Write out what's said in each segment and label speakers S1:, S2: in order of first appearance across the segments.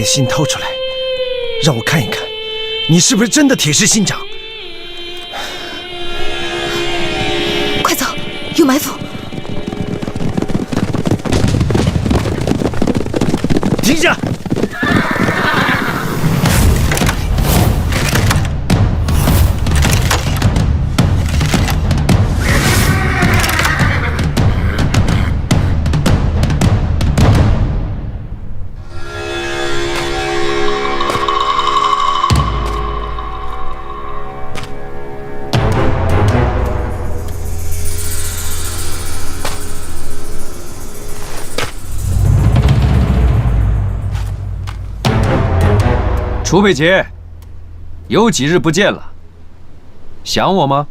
S1: 的心掏出来，让我看一看，你是不是真的铁石心肠？
S2: 快走，有埋伏！
S1: 停下！
S3: 楚北杰，有几日不见了，想我吗？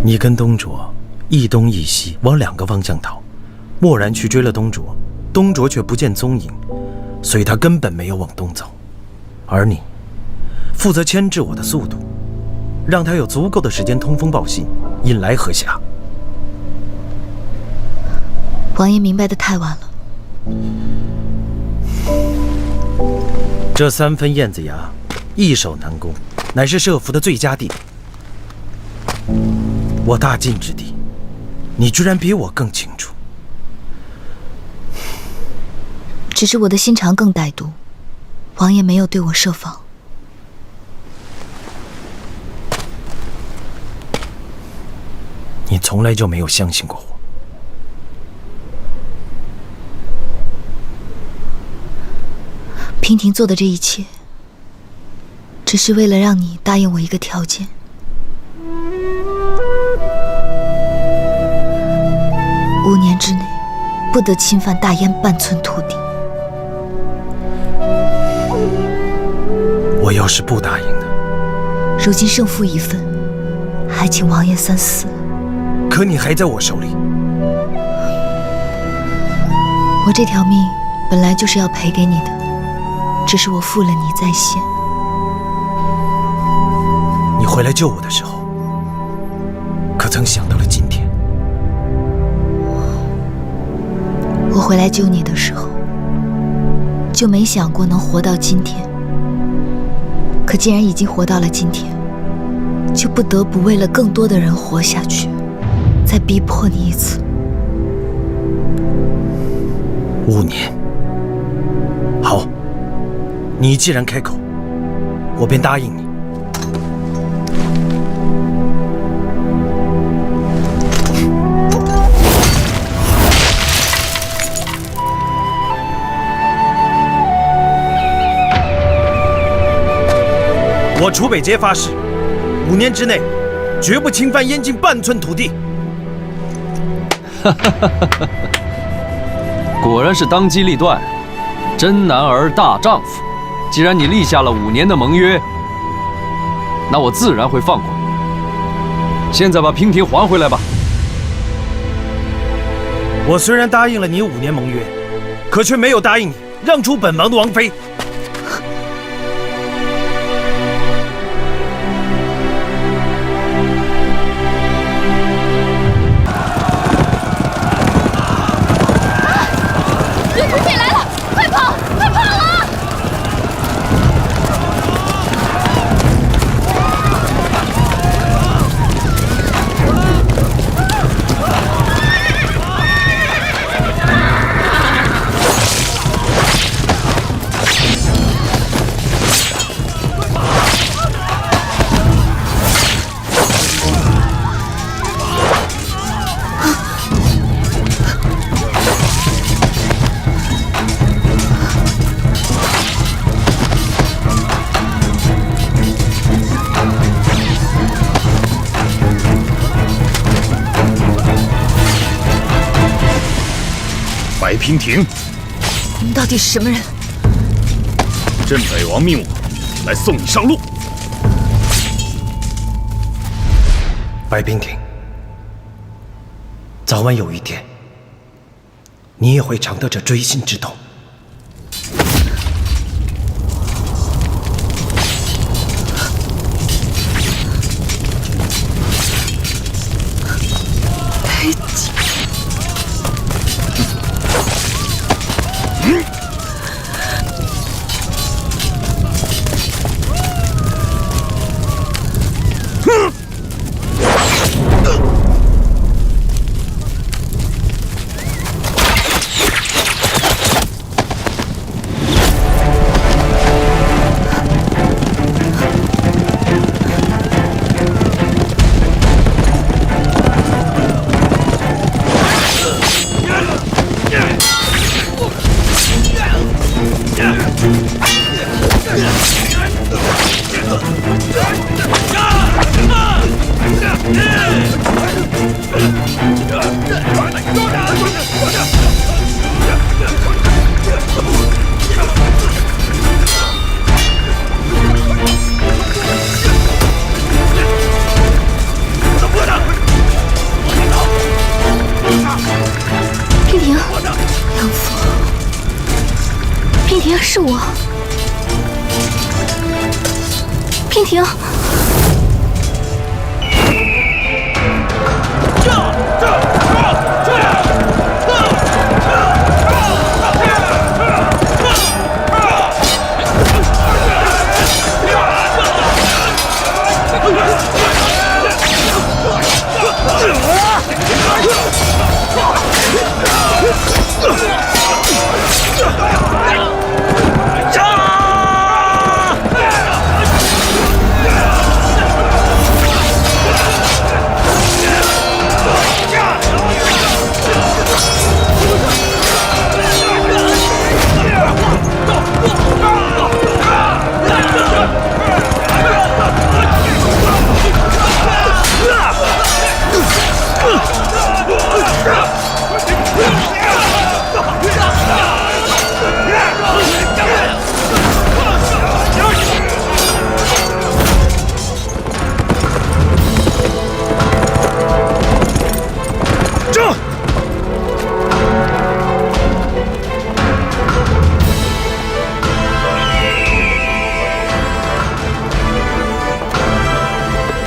S1: 你跟东卓一东一西往2个方向逃，漠然去追了东卓，东卓却不见踪影，所以他根本没有往东走。而你负责牵制我的速度，让他有足够的时间通风报信，引来河下。
S2: 王爷明白的太晚了。
S1: 这3分燕子牙，易守难攻，乃是设伏的最佳地点。我大晋之地，你居然比我更清楚。
S2: 只是我的心肠更歹毒，王爷没有对我设防。
S1: 你从来就没有相信过我。
S2: 娉婷做的这一切，只是为了让你答应我一个条件。5年之内，不得侵犯大燕半寸土地。
S1: 我要是不答应呢？
S2: 如今胜负已分，还请王爷3思。
S1: 可你还在我手里。
S2: 我这条命本来就是要赔给你的。只是我负了你在先。
S1: 你回来救我的时候，可曾想到了今天？
S2: 我回来救你的时候，就没想过能活到今天。可既然已经活到了今天，就不得不为了更多的人活下去，再逼迫你一次。
S1: 5年，好。你既然开口，我便答应你。我楚北杰发誓，5年之内，绝不侵犯燕境半寸土地。
S3: 果然是当机立断，真男儿大丈夫。既然你立下了5年的盟约，那我自然会放过你。现在把娉婷还回来吧。
S1: 我虽然答应了你5年盟约，可却没有答应你让出本王的王妃。
S4: 有土匪来了，快跑！快跑啊！
S5: 白娉婷，
S2: 你们到底是什么人？
S5: 朕北王命我来送你上路。
S1: 白娉婷，早晚有一天，你也会尝到这锥心之痛。
S4: 婷，是我。娉婷。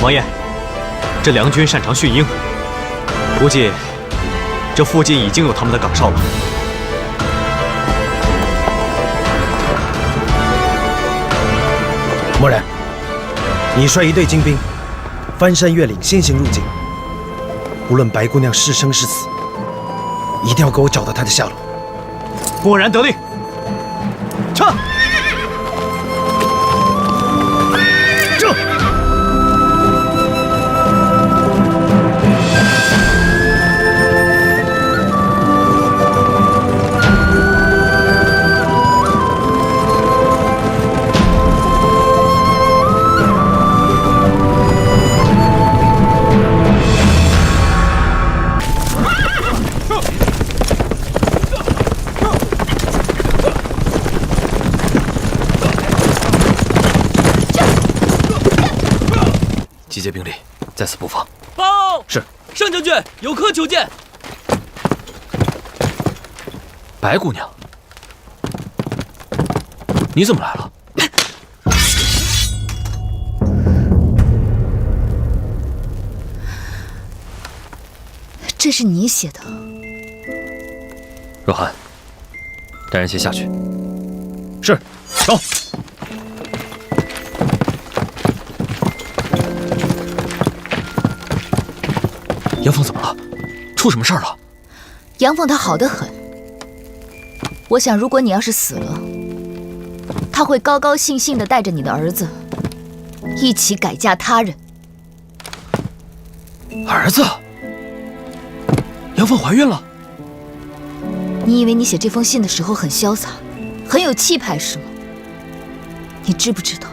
S6: 王爷，这梁军擅长驯鹰，估计这附近已经有他们的岗哨了。
S1: 默然，你率一队精兵，翻山越岭，先行入境。无论白姑娘是生是死，一定要给我找到她的下落。
S6: 默然得令，撤！
S3: 集结兵力，在此布防。
S7: 报！
S3: 是。
S7: 盛将军，有客求见。
S3: 白姑娘，你怎么来了？
S2: 这是你写的。
S3: 若涵，带人先下去。
S5: 是，走。
S3: 杨凤怎么了？出什么事儿了？
S2: 杨凤她好得很。我想，如果你要是死了，她会高高兴兴地带着你的儿子一起改嫁他人。
S3: 儿子，杨凤怀孕了。
S2: 你以为你写这封信的时候很潇洒，很有气派是吗？你知不知道，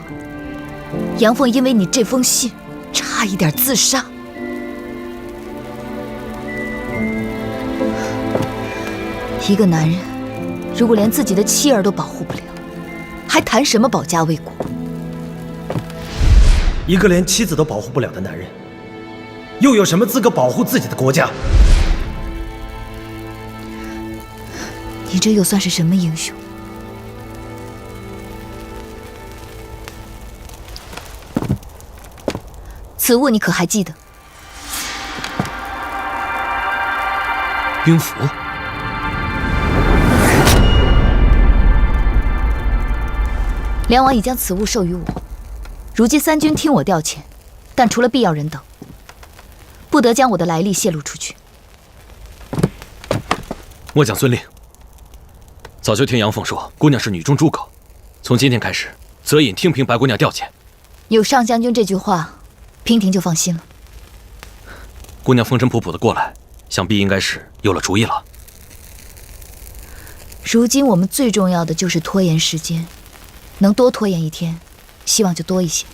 S2: 杨凤因为你这封信，差一点自杀。 一个男人，如果连自己的妻儿都保护不了，还谈什么保家卫国？
S1: 一个连妻子都保护不了的男人，又有什么资格保护自己的国家？
S2: 你这又算是什么英雄？此物你可还记得？
S3: 兵符。
S2: 梁王已将此物授予我，如今三军听我调遣，但除了必要人等，不得将我的来历泄露出去。
S3: 末将遵令。早就听杨凤说，姑娘是女中诸葛，从今天开始，则引听凭白姑娘调遣。
S2: 有上将军这句话，娉婷就放心了。
S3: 姑娘风尘仆仆的过来，想必应该是有了主意了。
S2: 如今我们最重要的就是拖延时间。 能多拖延一天，希望就多一些。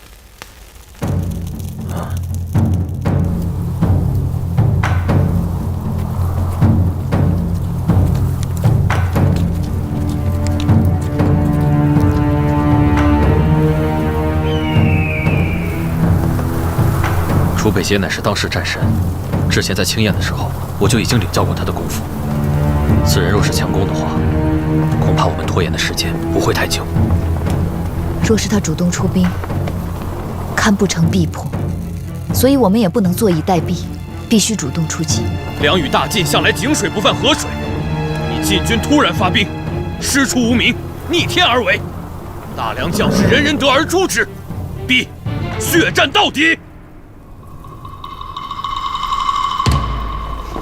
S3: 楚北邪乃是当世战神，之前在青燕的时候，我就已经领教过他的功夫。此人若是强攻的话，恐怕我们拖延。拖延的时间不会太久。
S2: 若是他主动出兵，堪不成必破，所以我们也不能坐以待毙，必须主动出击。
S5: 梁与大晋向来井水不犯河水，你晋军突然发兵，师出无名，逆天而为，大梁将士人人得而诛之，必血战到底。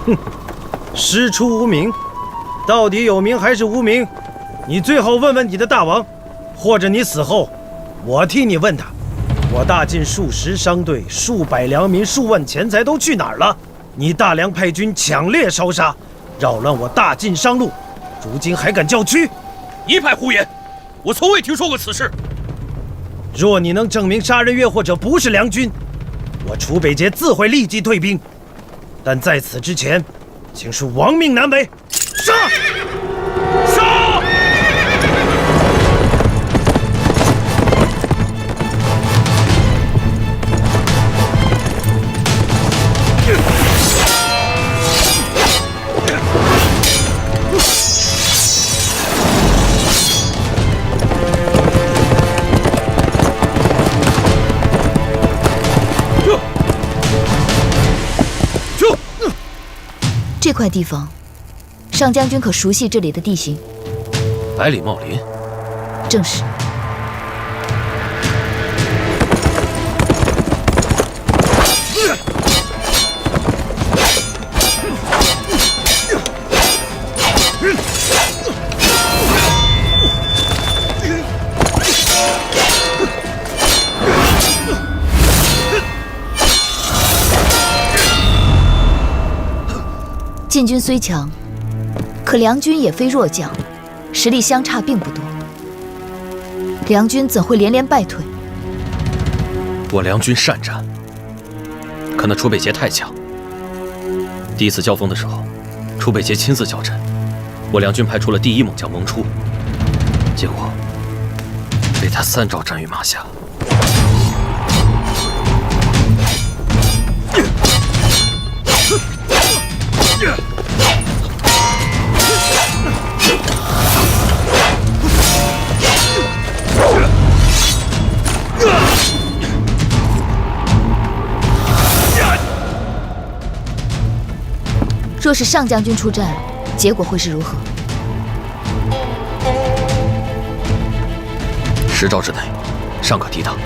S1: 哼，师出无名，到底有名还是无名？你最好问问你的大王，或者你死后，我替你问他。我大晋数十商队、数百良民、数万钱财都去哪儿了？你大梁派军抢掠烧杀，扰乱我大晋商路，如今还敢叫屈？
S5: 一派胡言！我从未听说过此事。
S1: 若你能证明杀人越货者不是梁军，我楚北节自会立即退兵。但在此之前，请恕亡命难违。杀！杀！
S2: 这块地方，上将军可熟悉这里的地形？
S3: 百里茂林，
S2: 正是。晋军虽强，可梁军也非弱将，实力相差并不多。梁军怎会连连败退？
S3: 我梁军善战，可那楚北节太强。第一次交锋的时候，楚北节亲自交阵，我梁军派出了第一猛将蒙初，结果被他3招斩于马下。
S2: 若是上将军出战，结果会是如何
S3: ？10招之内，尚可抵挡。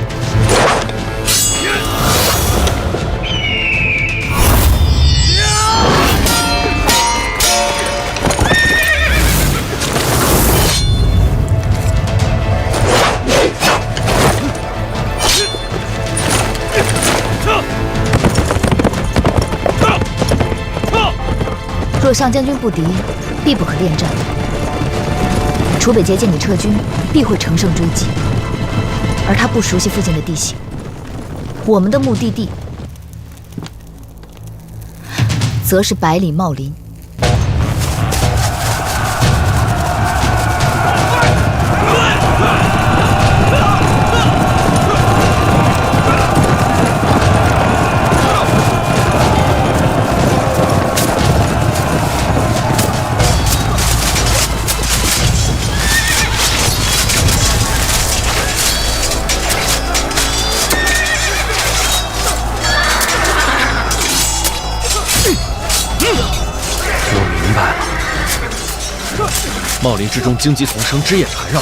S2: 若上将军不敌，必不可恋战。楚北节见你撤军，必会乘胜追击，而他不熟悉附近的地形。我们的目的地，则是百里茂林。
S3: 茂林之中荆棘丛生，枝叶缠绕，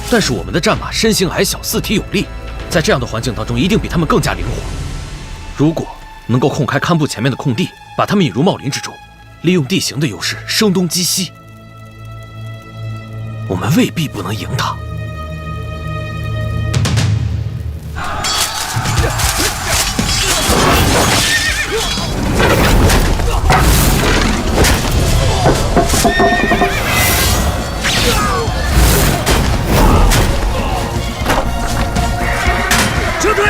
S3: 但是我们的战马身形矮小，四体有力，在这样的环境当中，一定比他们更加灵活。如果能够控开堪布前面的空地，把他们引入茂林之中，利用地形的优势声东击西，我们未必不能赢他。
S5: 撤退！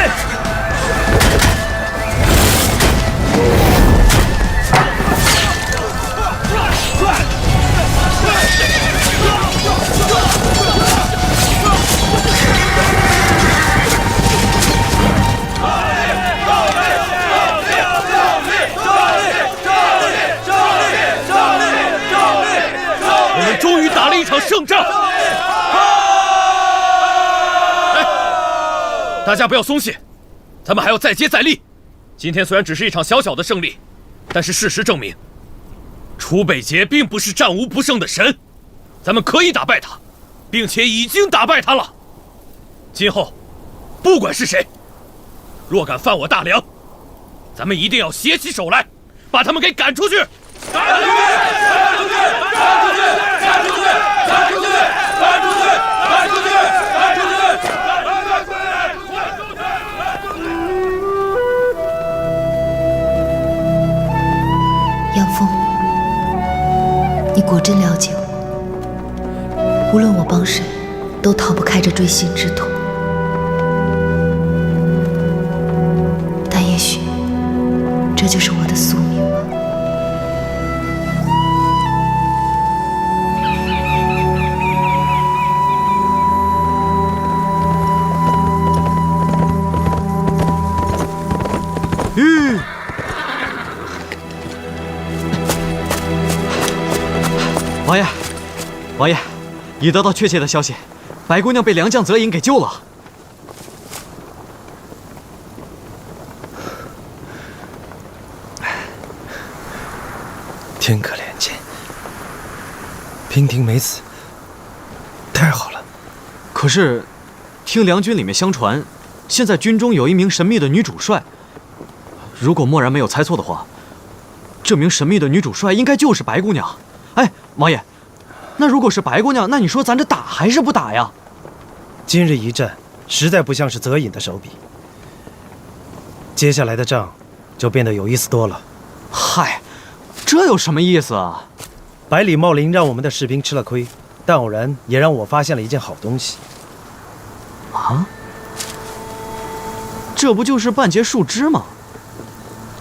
S5: 大家不要松懈，咱们还要再接再厉。今天虽然只是一场小小的胜利，但是事实证明，楚北捷并不是战无不胜的神，咱们可以打败他，并且已经打败他了。今后，不管是谁，若敢犯我大梁，咱们一定要携起手来，把他们给赶出去！赶出去！赶出去！赶出去！赶出去！赶出去！赶出去！赶出去！赶出去！
S2: 杨峰，你果真了解我，无论我帮谁，都逃不开这锥心之痛。但也许，这就是我的宿命吧。
S6: 王爷，王爷，已得到确切的消息，白姑娘被良将泽隐给救了。
S1: 天可怜见，娉婷没死，太好了。
S6: 可是，听梁军里面相传，现在军中有一名神秘的女主帅。如果默然没有猜错的话，这名神秘的女主帅应该就是白姑娘。哎，王爷，那如果是白姑娘，那你说咱这打还是不打呀？
S1: 今日一战实在不像是泽隐的手笔，接下来的仗就变得有意思多了。
S6: 嗨，这有什么意思啊？
S1: 百里茂林让我们的士兵吃了亏，但偶然也让我发现了一件好东西。
S6: 啊？这不就是半截树枝吗？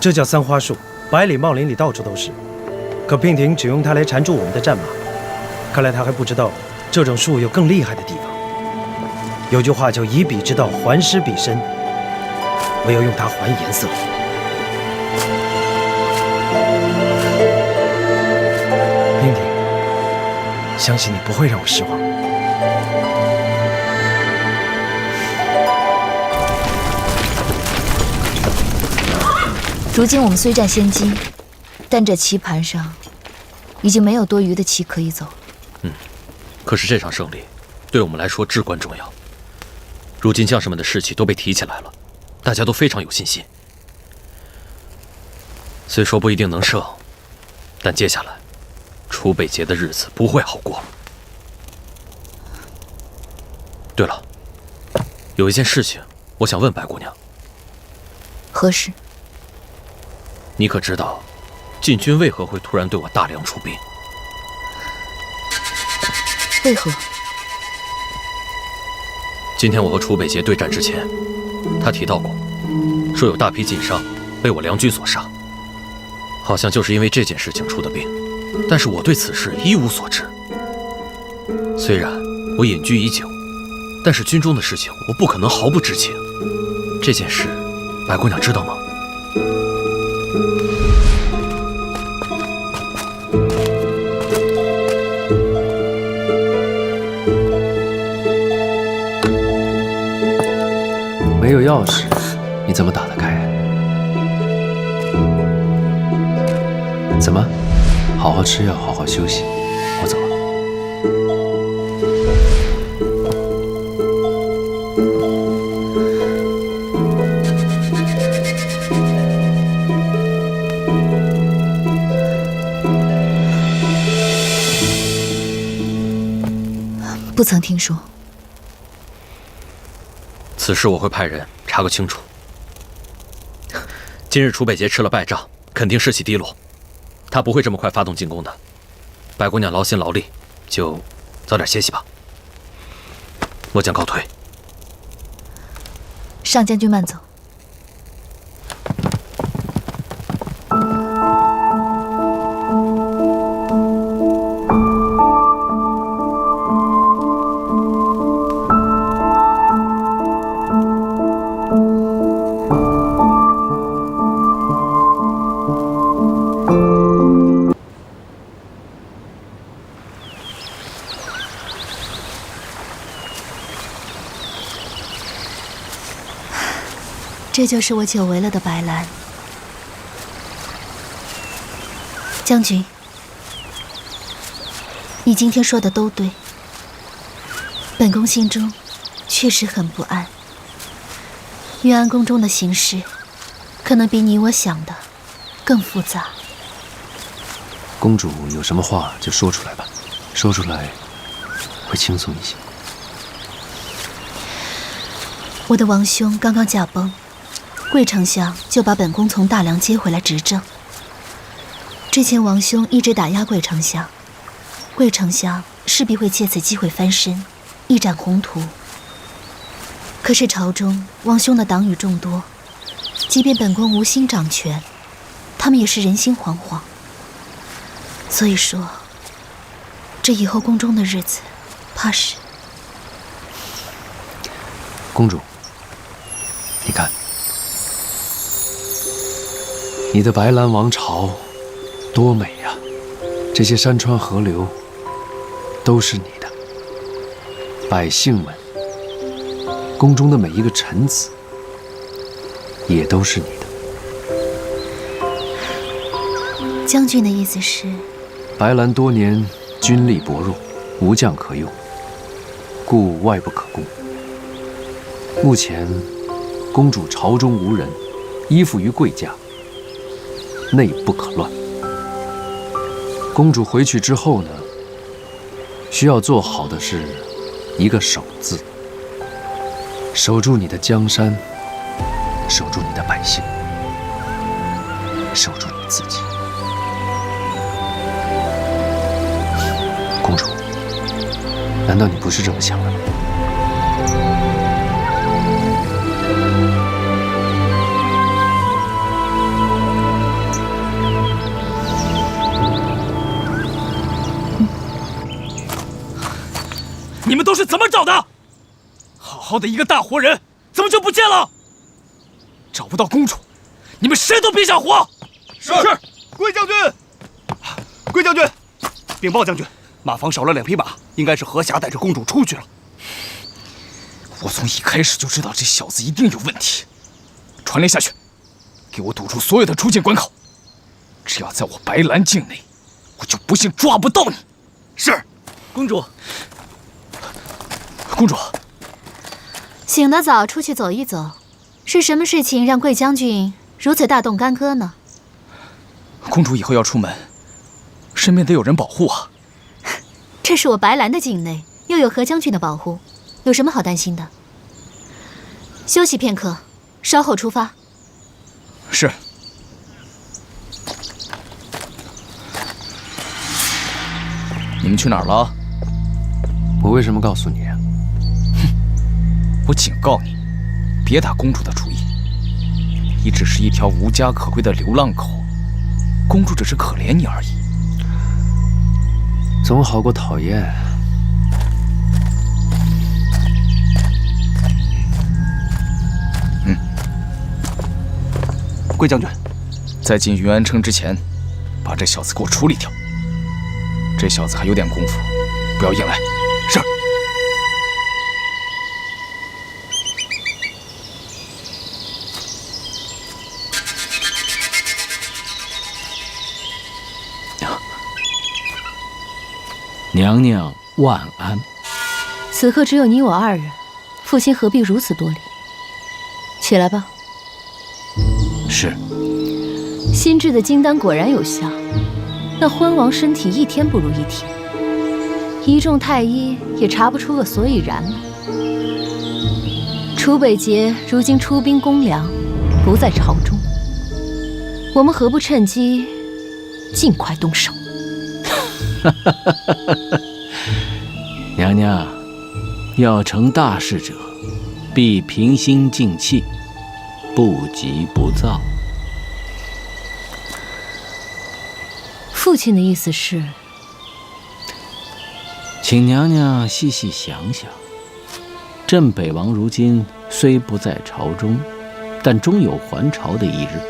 S1: 这叫三花树，百里茂林里到处都是。可娉婷只用它来缠住我们的战马，看来他还不知道这种树有更厉害的地方。有句话叫以彼之道还施彼身，唯有用它还颜色。娉婷，相信你不会让我失望。
S2: 如今我们虽占先机，但这棋盘上已经没有多余的棋可以走。
S5: 可是这场胜利对我们来说至关重要。如今将士们的士气都被提起来了，大家都非常有信心。虽说不一定能胜，但接下来楚北捷的日子不会好过。对了，有一件事情我想问白姑娘，
S2: 何事？
S5: 你可知道晋军为何会突然对我大梁出兵？
S2: 为何？
S5: 今天我和楚北捷对战之前，他提到过，说有大批晋商被我梁军所杀，好像就是因为这件事情出的兵。但是我对此事一无所知。虽然我隐居已久，但是军中的事情我不可能毫不知情。这件事，白姑娘知道吗？
S3: 没有钥匙，你怎么打得开？怎么？好好吃药，好好休息。我走了。
S2: 不曾听说。
S5: 此事我会派人查个清楚。今日楚北捷吃了败仗，肯定士气低落，他不会这么快发动进攻的。白姑娘劳心劳力，就早点歇息吧。我将告退。
S2: 上将军慢走。这就是我久违了的白兰。将军，你今天说的都对，本宫心中确实很不安。玉安宫中的形势，可能比你我想的更复杂。
S3: 公主有什么话就说出来吧，说出来会轻松一些。
S2: 我的王兄刚刚驾崩，贵丞相就把本宫从大梁接回来执政。之前王兄一直打压贵丞相，贵丞相势必会借此机会翻身，一展宏图。可是朝中王兄的党羽众多，即便本宫无心掌权，他们也是人心惶惶。所以说，这以后宫中的日子，怕是……
S3: 公主，你看，你的白兰王朝多美呀！这些山川河流都是你的，百姓们，宫中的每一个臣子也都是你的。
S2: 将军的意思是，
S3: 白兰多年军力薄弱，无将可用，故外不可攻。目前，公主朝中无人，依附于贵家，内不可乱。公主回去之后呢，需要做好的是一个守字，守住你的江山，守住你的百姓，守住你自己。公主，难道你不是这么想的吗？
S7: 你们都是怎么找的？好好的一个大活人，怎么就不见了？找不到公主，你们谁都别想活！
S8: 是，贵将军，贵将军，禀报将军，马房少了2匹马，应该是何霞带着公主出去了。
S7: 我从一开始就知道这小子一定有问题。传令下去，给我堵住所有的出境关口。只要在我白兰境内，我就不信抓不到你。
S8: 是，
S7: 公主。公主，
S2: 醒得早，出去走一走，是什么事情让贵将军如此大动干戈呢？
S7: 公主以后要出门，身边得有人保护啊。
S2: 这是我白兰的境内，又有何将军的保护，有什么好担心的？休息片刻，稍后出发。
S7: 是。你们去哪儿了？
S3: 我为什么告诉你啊？
S7: 我警告你，别打公主的主意。你只是一条无家可归的流浪狗，公主只是可怜你而已。
S3: 总好过讨厌。
S8: 贵将军，
S7: 在进云安城之前，把这小子给我处理掉。这小子还有点功夫，不要硬来。是。
S9: 娘娘万安。
S4: 此刻只有你我二人，父亲何必如此多礼？起来吧。
S9: 是。
S4: 新制的金丹果然有效，那昏王身体一天不如一天，一众太医也查不出个所以然来。楚北节如今出兵攻梁，不在朝中，我们何不趁机尽快动手？
S9: 娘娘，要成大事者，必平心静气，不急不躁。
S4: 父亲的意思是，
S9: 请娘娘细细想想，朕北王如今虽不在朝中，但终有还朝的一日。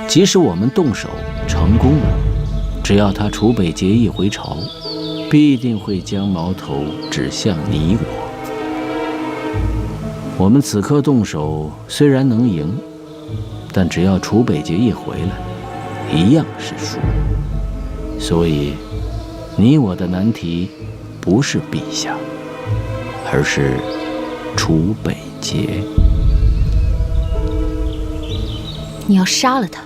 S9: 即使我们动手成功了，只要他楚北节一回朝，必定会将矛头指向你我。我们此刻动手虽然能赢，但只要楚北捷一回来，一样是输。所以，你我的难题不是陛下，而是楚北捷。
S4: 你要杀了他，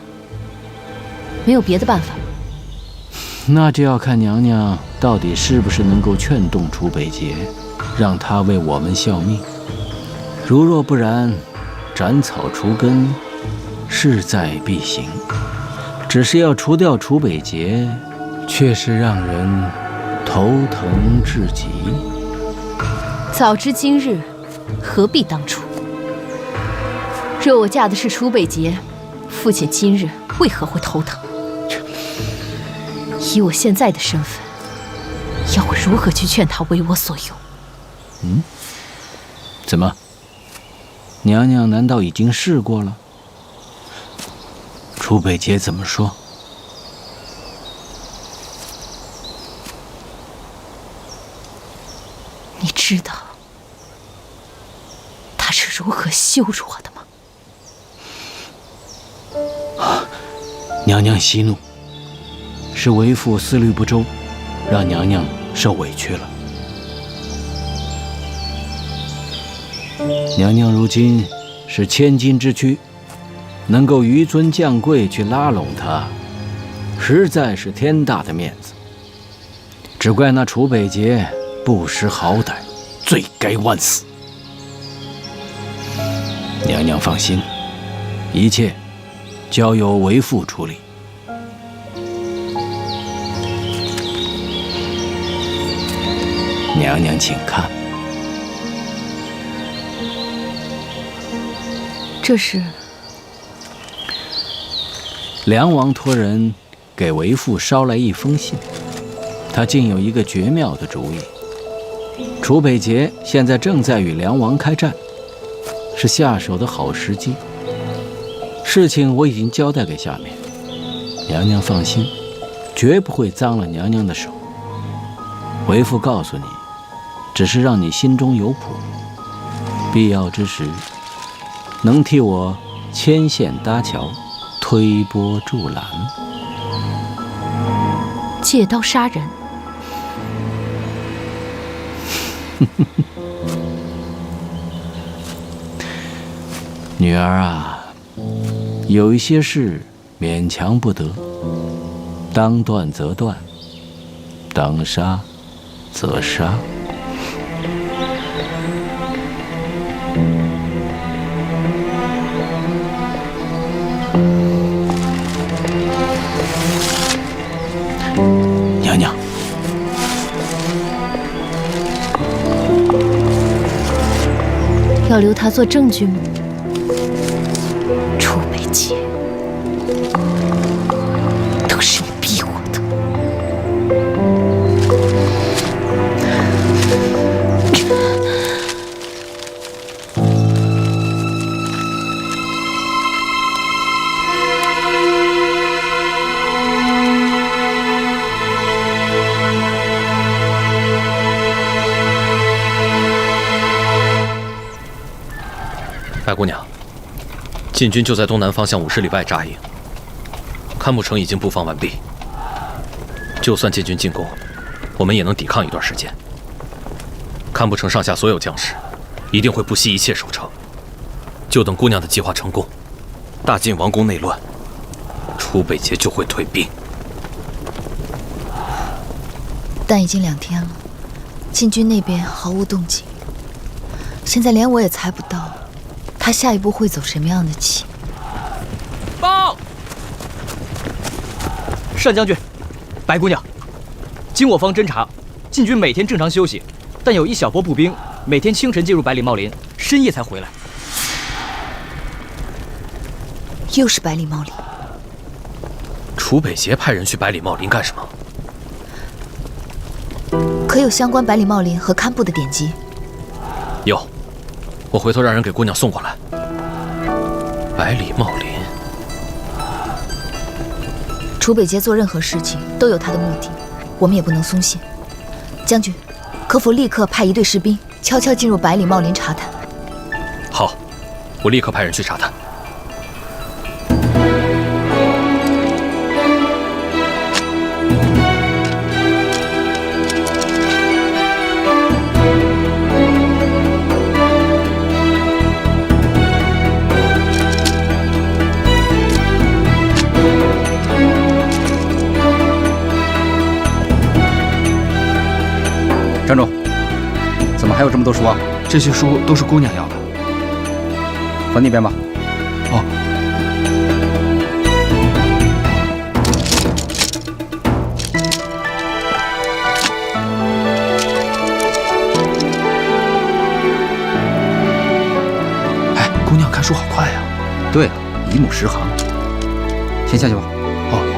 S4: 没有别的办法吗？
S9: 那就要看娘娘到底是不是能够劝动楚北捷，让他为我们效命。如若不然，斩草除根，势在必行。只是要除掉楚北捷，却是让人头疼至极。
S4: 早知今日，何必当初？若我嫁的是楚北捷，父亲今日为何会头疼？以我现在的身份，要我如何去劝他为我所用？
S9: 怎么？娘娘难道已经试过了？楚北捷怎么说？
S4: 你知道他是如何羞辱我的吗？
S9: 娘娘息怒，是为父思虑不周，让娘娘受委屈了。娘娘如今是千金之躯，能够纡尊降贵去拉拢他，实在是天大的面子。只怪那楚北捷不识好歹，罪该万死。娘娘放心，一切交由为父处理。娘娘请看，
S4: 这是
S9: 梁王托人给为父捎来一封信，他竟有一个绝妙的主意。楚北捷现在正在与梁王开战，是下手的好时机。事情我已经交代给下面，娘娘放心，绝不会脏了娘娘的手。为父告诉你，只是让你心中有谱，必要之时，能替我牵线搭桥，推波助澜。
S4: 借刀杀人。
S9: 女儿啊，有一些事勉强不得，当断则断，当杀则杀。娘娘，
S4: 要留他做证据吗？楚北捷，都是你逼我的。
S5: 白姑娘，晋军就在东南方向50里外扎营，堪布城已经布防完毕。就算晋军进攻，我们也能抵抗一段时间。堪布城上下所有将士一定会不惜一切守城，就等姑娘的计划成功，大晋王宫内乱，楚北捷就会退兵。
S2: 但已经2天了，晋军那边毫无动静，现在连我也猜不到他下一步会走什么样的棋。
S8: 报，单将军，白姑娘，经我方侦查，晋军每天正常休息，但有一小波步兵每天清晨进入百里茂林，深夜才回来。
S2: 又是百里茂林。
S5: 楚北捷派人去百里茂林干什么？
S2: 可有相关百里茂林和堪布的典籍？
S5: 有，我回头让人给姑娘送过来。百里茂林，
S2: 楚北捷做任何事情都有他的目的，我们也不能松懈。将军，可否立刻派1队士兵悄悄进入百里茂林查探？
S5: 我立刻派人去查探。
S7: 站住！怎么还有这么多书啊？
S6: 这些书都是姑娘要的。
S7: 还那边吧。
S6: 哦。哎，姑娘看书好快呀。
S7: 对，一目十行。先下去吧。
S6: 哦。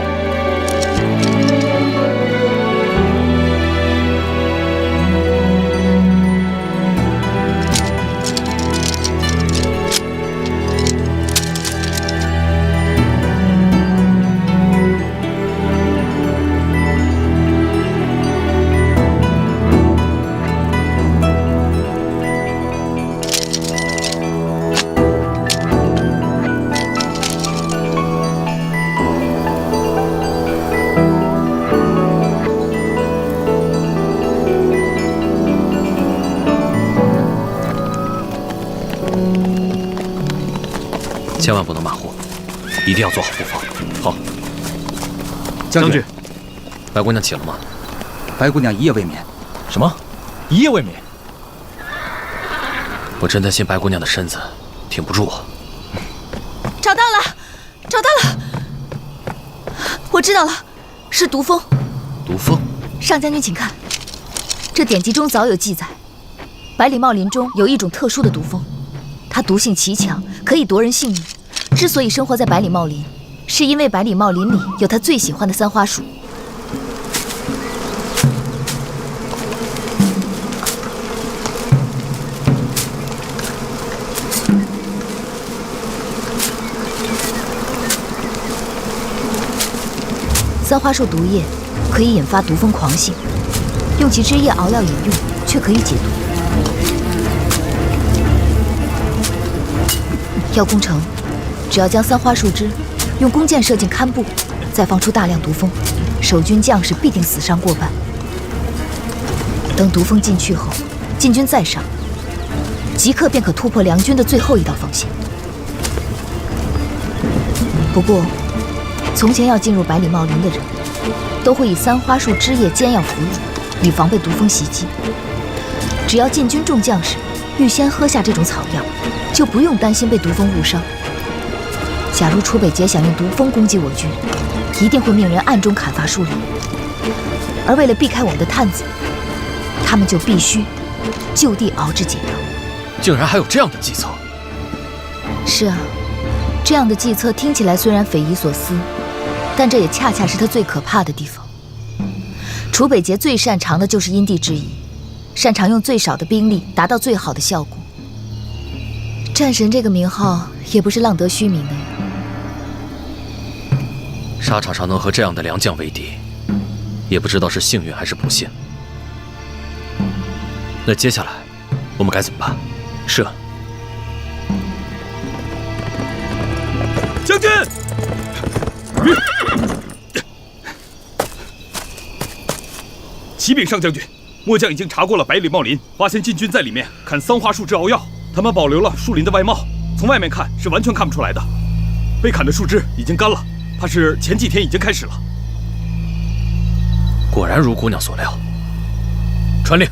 S5: 千万不能马虎，一定要做好布防。好，
S6: 将军，
S5: 白姑娘起了吗？
S7: 白姑娘一夜未眠。
S5: 什么？一夜未眠？我真担心白姑娘的身子挺不住啊。
S2: 找到了，找到了！我知道了，是毒蜂。
S5: 毒蜂？
S2: 上将军，请看，这典籍中早有记载，百里茂林中有一种特殊的毒蜂，它毒性奇强，可以夺人性命。之所以生活在百里茂林，是因为百里茂林里有他最喜欢的三花树。三花树毒液可以引发毒蜂狂性，用其汁液熬药饮用，却可以解毒。要攻城，只要将三花树枝用弓箭射进堪布，再放出大量毒蜂，守军将士必定死伤过半。等毒蜂进去后，晋军再上，即刻便可突破梁军的最后一道防线。不过，从前要进入百里茂林的人，都会以三花树枝叶煎药服用，以防被毒蜂袭击。只要晋军众将士预先喝下这种草药，就不用担心被毒蜂误伤。假如楚北捷想用毒蜂攻击我军，一定会命人暗中砍伐树林。而为了避开我们的探子，他们就必须就地熬制解药。
S5: 竟然还有这样的计策！
S2: 是啊，这样的计策听起来虽然匪夷所思，但这也恰恰是他最可怕的地方。楚北捷最擅长的就是因地制宜，擅长用最少的兵力达到最好的效果。战神这个名号也不是浪得虚名的呀。
S5: 沙场上能和这样的良将为敌，也不知道是幸运还是不幸。那接下来我们该怎么办？是。将军，启禀上将军，末将已经查过了百里茂林，发现晋军在里面砍桑花树枝熬药，他们保留了树林的外貌，从外面看是完全看不出来的。被砍的树枝已经干了，怕是前几天已经开始了。果然如姑娘所料。传令，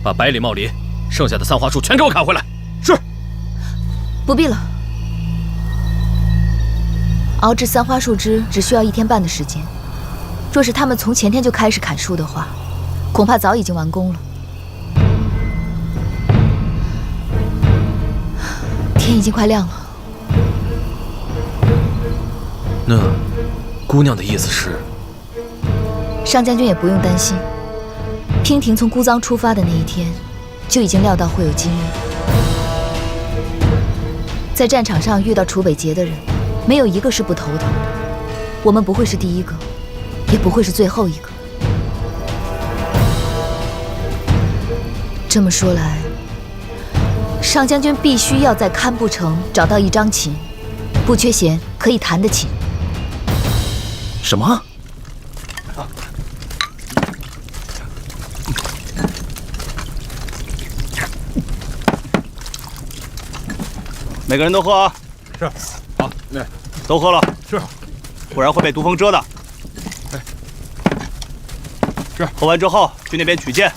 S5: 把百里茂林剩下的桑花树全给我砍回来。是。
S2: 不必了。熬制三花树枝只需要1天半的时间，若是他们从前天就开始砍树的话，恐怕早已经完工了。天已经快亮了。
S5: 那姑娘的意思是？
S2: 上将军也不用担心，娉婷从孤臧出发的那一天，就已经料到会有今日。在战场上遇到楚北捷的人，没有一个是不头疼。我们不会是第一个，也不会是最后一个。这么说来，上将军必须要在堪布城找到一张琴，不缺弦可以弹的琴。
S1: 什么？
S10: 每个人都喝啊！
S5: 是。好，那
S10: 都喝了。
S5: 是。
S10: 不然会被毒蜂蛰的。是。喝完之后去那边取剑。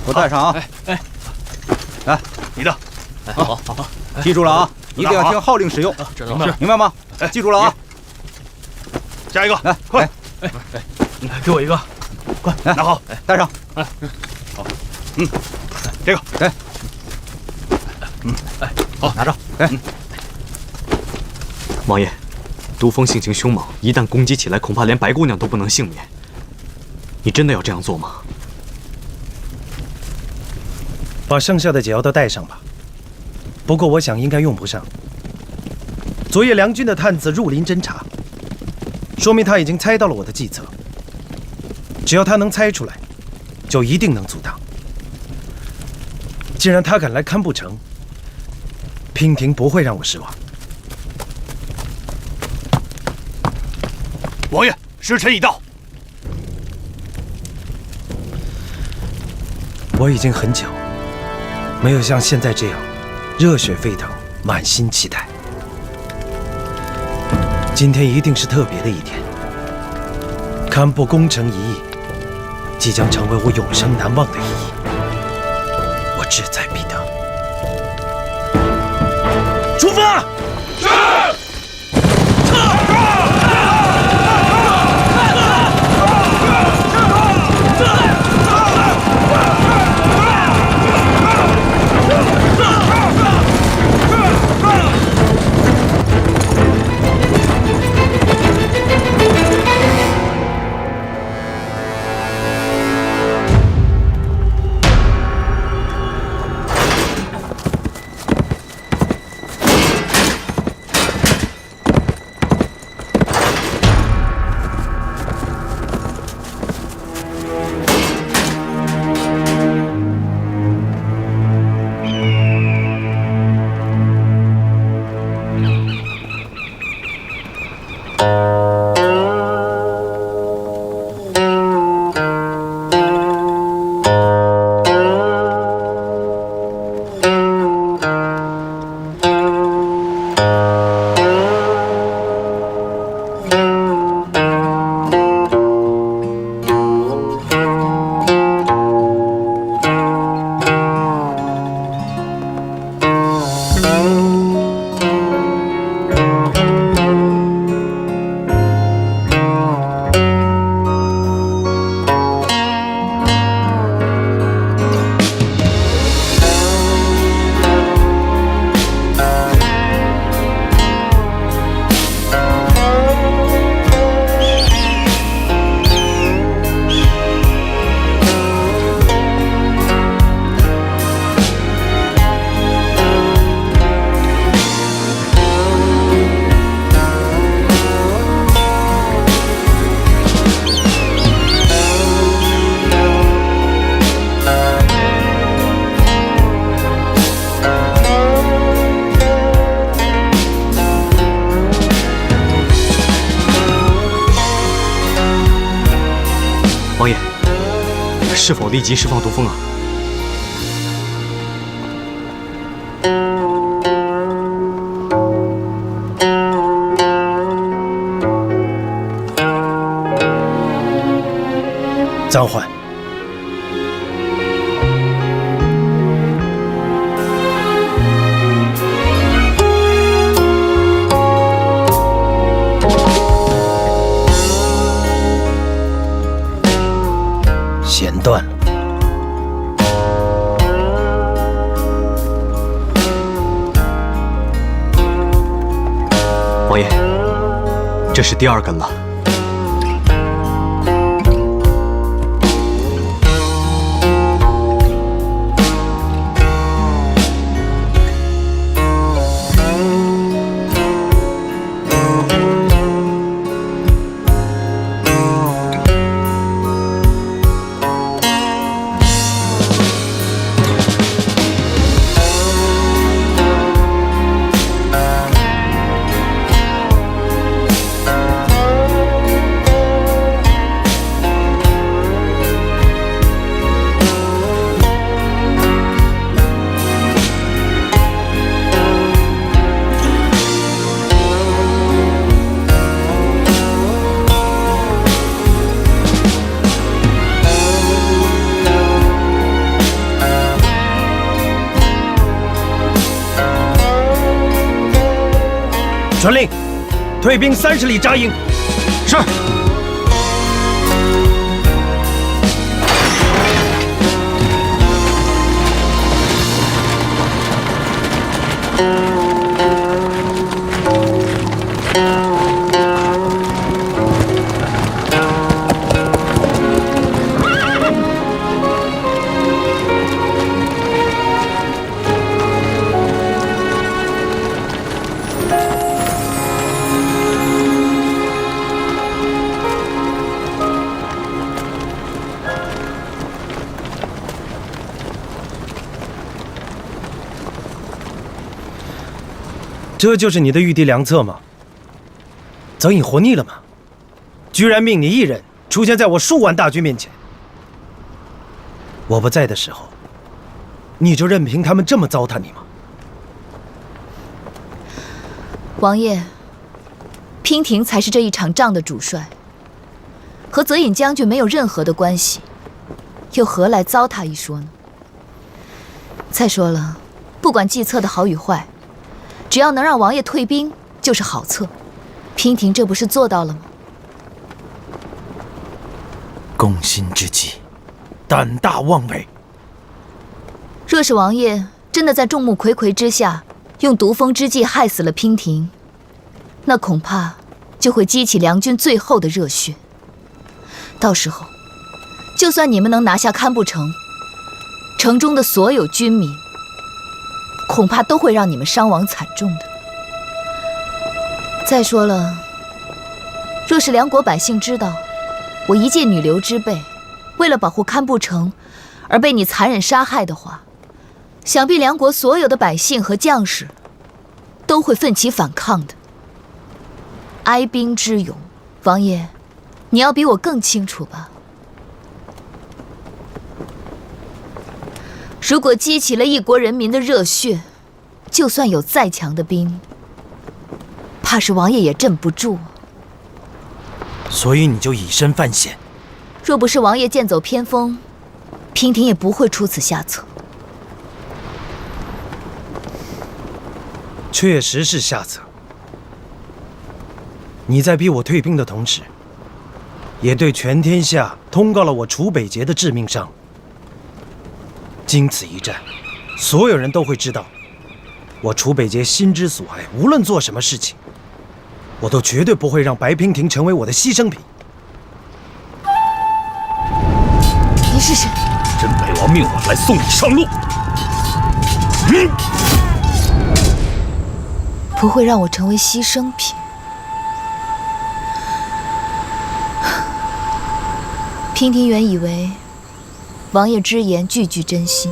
S11: 我带上啊！来，
S10: 你的。
S11: 好，记住了啊！一定要听号令使用，明白吗？记住了啊！
S10: 下一个，
S11: 来，
S10: 快！
S5: 给我一个，
S11: 快来，
S10: 拿好，
S11: 带上。
S10: 好，这个，
S11: 好，拿着。
S6: 王爷，毒蜂性情凶猛，一旦攻击起来，恐怕连白姑娘都不能幸免。你真的要这样做吗？
S1: 把剩下的解药都带上吧。不过我想应该用不上。昨夜梁军的探子入林侦查，说明他已经猜到了我的计策。只要他能猜出来，就一定能阻挡。既然他敢来堪布城，娉婷不会让我失望。
S10: 王爷，时辰已到。
S1: 我已经很久没有像现在这样热血沸腾，满心期待。今天一定是特别的一天。堪布攻城一役，即将成为我永生难忘的一役。我志在必得。出发！是。
S6: 王爷，是否立即释放毒蜂啊？
S1: 暂缓。弦断了。
S6: 王爷，这是第2根了。
S1: 传令，退兵30里扎营。
S7: 是。
S1: 这就是你的御敌良策吗？早已活腻了吗？居然命你一人出现在我数万大军面前。我不在的时候，你就任凭他们这么糟蹋你吗？
S2: 王爷，娉婷才是这一场仗的主帅，和泽隐将军没有任何的关系，又何来糟蹋一说呢？再说了，不管计策的好与坏，只要能让王爷退兵，就是好策。娉婷这不是做到了吗？
S1: 攻心之计，胆大妄为。
S2: 若是王爷真的在众目睽睽之下用毒蜂之计害死了娉婷，那恐怕就会激起梁军最后的热血。到时候，就算你们能拿下堪布城，城中的所有军民，恐怕都会让你们伤亡惨重的。再说了，若是梁国百姓知道我一介女流之辈，为了保护堪布城而被你残忍杀害的话，想必梁国所有的百姓和将士都会奋起反抗的。哀兵之勇，王爷，你要比我更清楚吧？如果激起了一国人民的热血，就算有再强的兵，怕是王爷也镇不住。
S1: 所以你就以身犯险。
S2: 若不是王爷剑走偏锋，娉婷也不会出此下策。
S1: 确实是下策。你在逼我退兵的同时，也对全天下通告了我楚北节的致命伤。经此一战，所有人都会知道，我楚北节心之所爱，无论做什么事情，我都绝对不会让白娉婷成为我的牺牲品。
S2: 你是谁？
S5: 真北王命我来送你上路。
S2: 不会让我成为牺牲品。娉婷原以为王爷之言句句真心，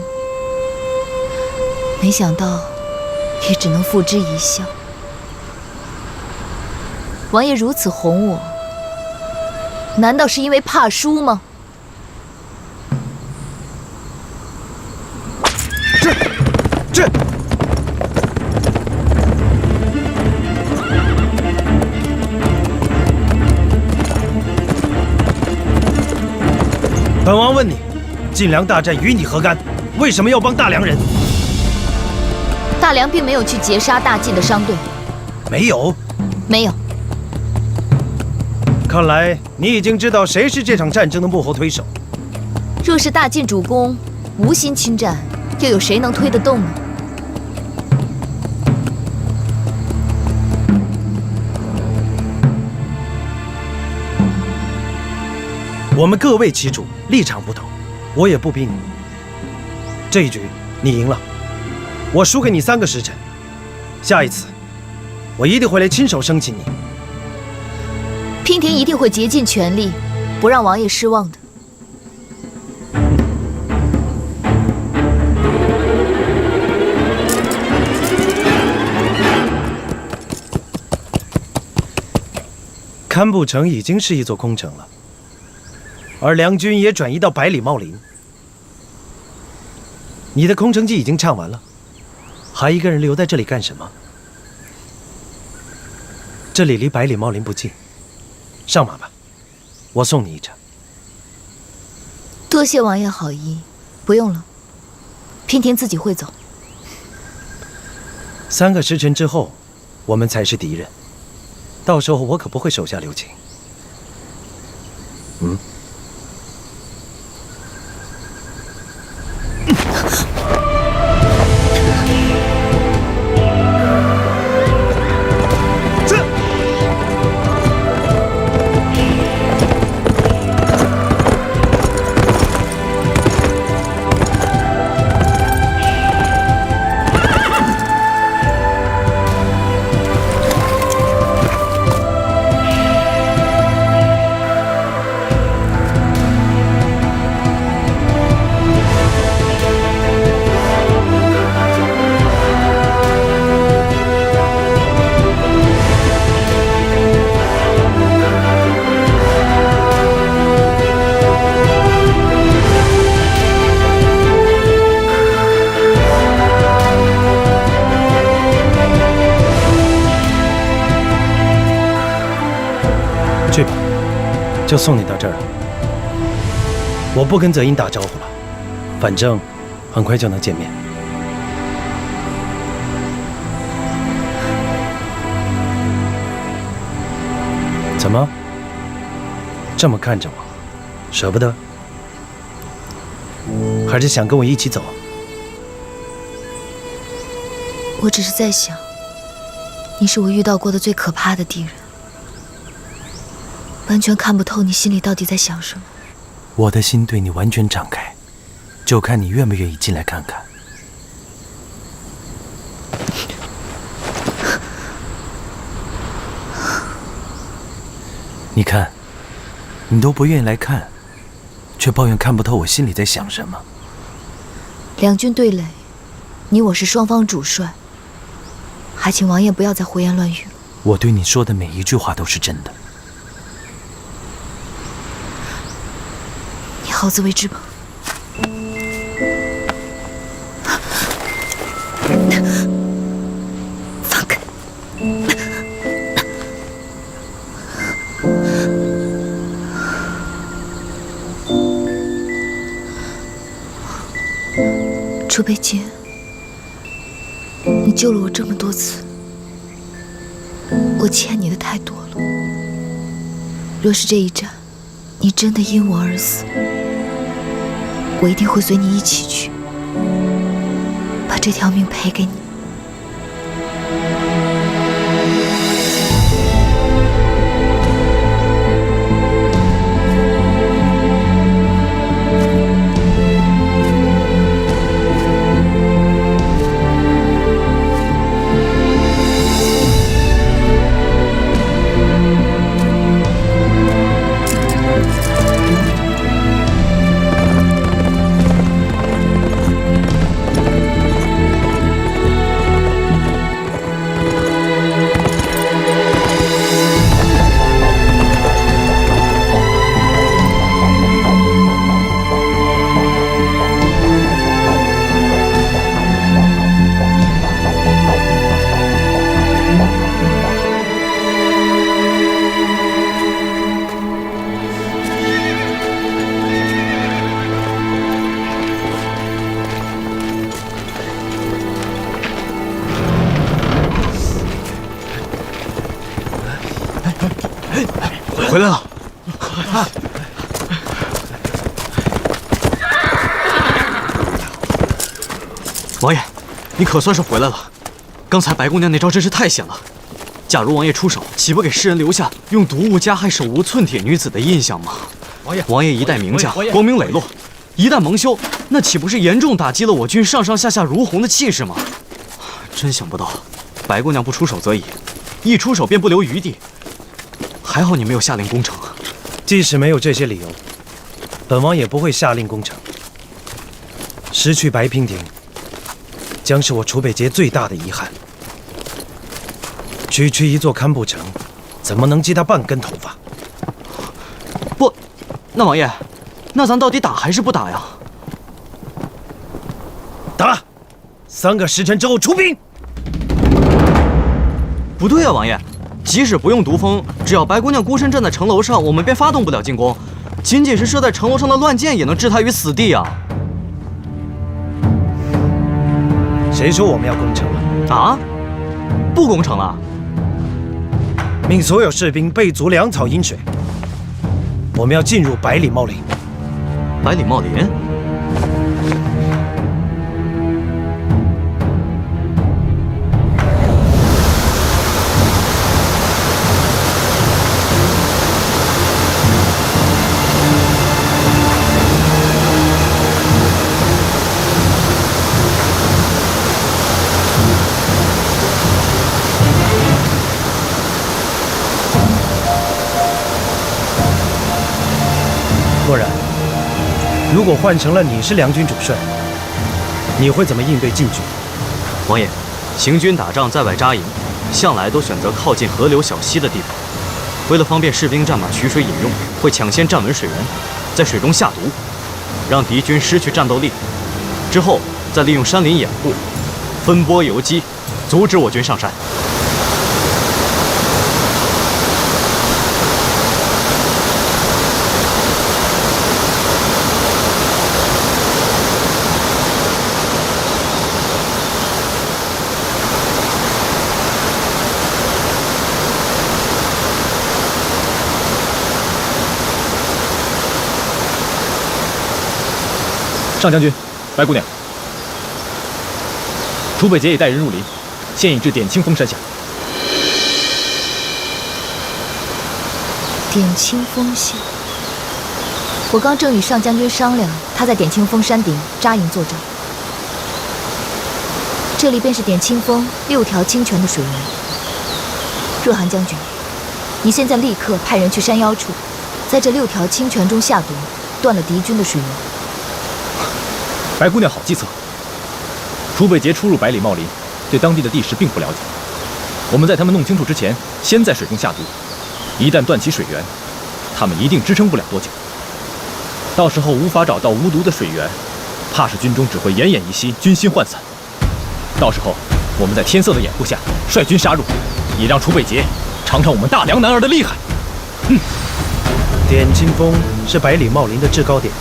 S2: 没想到也只能付之一笑。王爷如此哄我，难道是因为怕输吗？
S1: 这本王问你，晋梁大战与你何干？为什么要帮大梁人？
S2: 大梁并没有去截杀大晋的商队。
S1: 没有？
S2: 没有。
S1: 看来你已经知道谁是这场战争的幕后推手。
S2: 若是大晋主公无心侵占，又有谁能推得动呢？
S1: 我们各为其主，立场不同，我也不逼你。这一局你赢了，我输给你3个时辰。下一次，我一定会来亲手生擒你。
S2: 娉婷一定会竭尽全力，不让王爷失望的。
S1: 堪布城已经是一座空城了。而梁军也转移到百里茂林。你的空城计已经唱完了，还一个人留在这里干什么？这里离百里茂林不近，上马吧，我送你一程。
S2: 多谢王爷好意，不用了，娉婷自己会走。
S1: 3个时辰之后，我们才是敌人。到时候我可不会手下留情。嗯。去吧，就送你到这儿了。我不跟泽英打招呼了，反正很快就能见面。怎么这么看着我？舍不得？还是想跟我一起走？
S2: 我只是在想，你是我遇到过的最可怕的敌人。完全看不透你心里到底在想什么。
S1: 我的心对你完全敞开，就看你愿不愿意进来看看。你看，你都不愿意来看，却抱怨看不透我心里在想什么。
S2: 两军对垒，你我是双方主帅，还请王爷不要再胡言乱语了。
S1: 我对你说的每一句话都是真的。
S2: 好自为之吧。放开！楚北杰，你救了我这么多次，我欠你的太多了。若是这一战，你真的因我而死，我一定会随你一起去，把这条命赔给你。
S6: 回来了。王爷，你可算是回来了。刚才白姑娘那招真是太险了。假如王爷出手，岂不给世人留下用毒物加害手无寸铁女子的印象吗？王爷一代名将，光明磊落，一旦蒙羞，那岂不是严重打击了我军上上下下如虹的气势吗？真想不到，白姑娘不出手则已，一出手便不留余地。还好你没有下令攻城。
S1: 即使没有这些理由，本王也不会下令攻城。失去白娉婷，将是我楚北节最大的遗憾。区区一座堪布城，怎么能及他半根头发？
S6: 不，那王爷，那咱到底打还是不打呀？
S1: 打！3个时辰之后出兵。
S6: 不对啊，王爷。即使不用毒蜂，只要白姑娘孤身站在城楼上，我们便发动不了进攻。仅仅是射在城楼上的乱箭，也能置她于死地啊！
S1: 谁说我们要攻城了？
S6: 啊？不攻城了？
S1: 命所有士兵备足粮草饮水。我们要进入百里茂林。
S6: 百里茂林？
S1: 漠然，如果换成了你是梁军主帅，你会怎么应对晋军？
S6: 王爷，行军打仗在外扎营，向来都选择靠近河流小溪的地方。为了方便士兵战马取水饮用，会抢先站稳水源，在水中下毒，让敌军失去战斗力。之后再利用山林掩护，分拨游击，阻止我军上山。
S10: 上将军，白姑娘，楚北节已带人入林，现已至点清风山下。
S2: 点清风下，我刚正与上将军商量，他在点清风山顶扎营作战。这里便是点清风6条清泉的水源。若寒将军，你现在立刻派人去山腰处，在这6条清泉中下毒，断了敌军的水源。
S10: 白姑娘好计策。楚北节出入百里茂林，对当地的地势并不了解。我们在他们弄清楚之前，先在水中下毒，一旦断其水源，他们一定支撑不了多久。到时候无法找到无毒的水源，怕是军中只会奄奄一息，军心涣散。到时候我们在天色的掩护下率军杀入，也让楚北节尝尝我们大梁男儿的厉害。
S1: 点清风是百里茂林的制高点，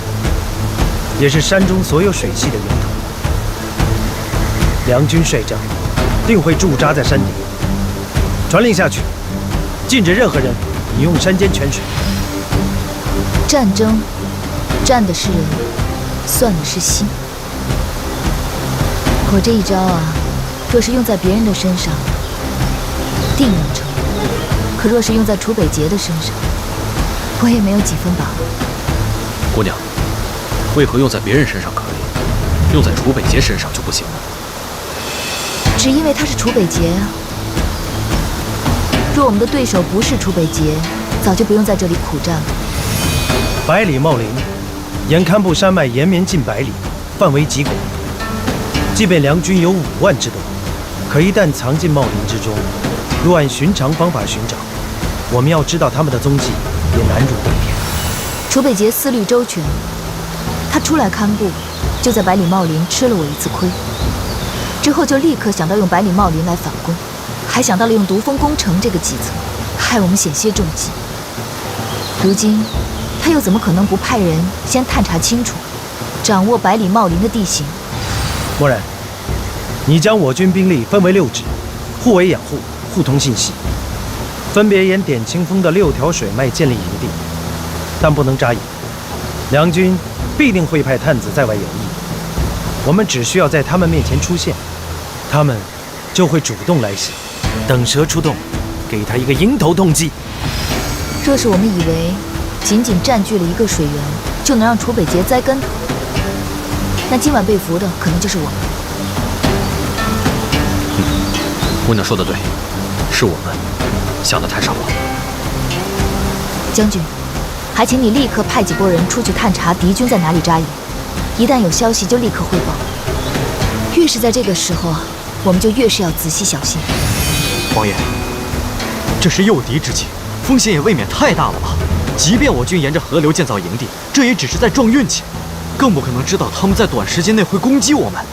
S1: 也是山中所有水系的源头。梁军帅帐定会驻扎在山顶，传令下去，禁止任何人饮用山间泉水。
S2: 战争，战的是人，算的是心。我这一招啊，若是用在别人的身上，定能成；可若是用在楚北节的身上，我也没有几分把握。
S3: 姑娘，为何用在别人身上可以，用在楚北节身上就不行呢？
S2: 只因为他是楚北节啊。若我们的对手不是楚北节，早就不用在这里苦战了。
S1: 百里茂林，沿堪布山脉延绵近100里，范围极广。即便梁军有5万之多，可一旦藏进茂林之中，若按寻常方法寻找，我们要知道他们的踪迹也难如登天。
S2: 楚北节思虑周全，他出来堪布，就在百里茂林吃了我一次亏。之后就立刻想到用百里茂林来反攻，还想到了用毒蜂攻城这个计策，害我们险些中计。如今他又怎么可能不派人先探查清楚，掌握百里茂林的地形？
S1: 漠然，你将我军兵力分为6支，互为掩护，互通信息，分别沿点清风的6条水脉建立营地，但不能扎营。梁军必定会派探子在外游弋，我们只需要在他们面前出现，他们就会主动来袭，等蛇出洞，给他一个迎头痛击。
S2: 若是我们以为仅仅占据了一个水源就能让楚北节栽跟头，那今晚被俘的可能就是我们。
S3: 姑娘说的对，是我们想的太少了。
S2: 将军，还请你立刻派几拨人出去探查敌军在哪里扎营，一旦有消息就立刻汇报。越是在这个时候，我们就越是要仔细小心。
S6: 王爷，这是诱敌之计，风险也未免太大了吧？即便我军沿着河流建造营地，这也只是在撞运气，更不可能知道他们在短时间内会攻击我们。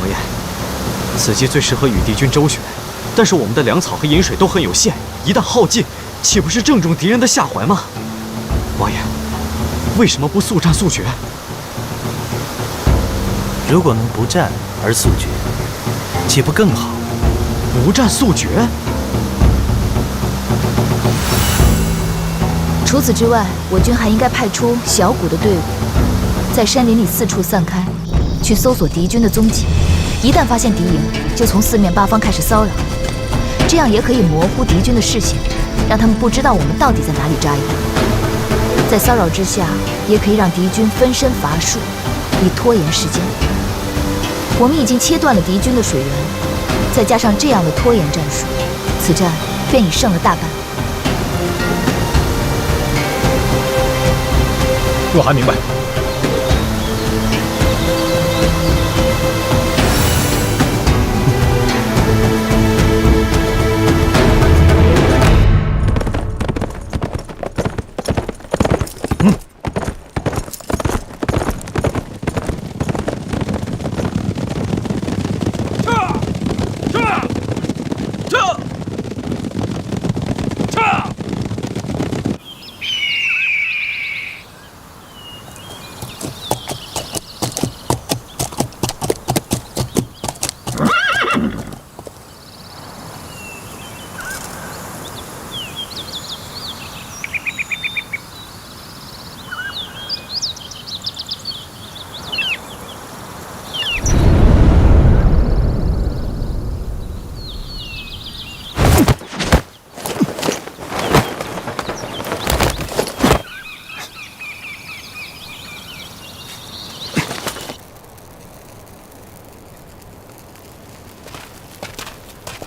S6: 王爷，此计最适合与敌军周旋，但是我们的粮草和饮水都很有限，一旦耗尽，岂不是正中敌人的下怀吗？王爷，为什么不速战速决？
S1: 如果能不战而速决，岂不更好？
S6: 不战速决？
S2: 除此之外，我军还应该派出小股的队伍，在山林里四处散开，去搜索敌军的踪迹。一旦发现敌营，就从四面八方开始骚扰，这样也可以模糊敌军的视线，让他们不知道我们到底在哪里扎营。在骚扰之下，也可以让敌军分身乏术，以拖延时间。我们已经切断了敌军的水源，再加上这样的拖延战术，此战便已胜了大半。
S10: 若涵明白。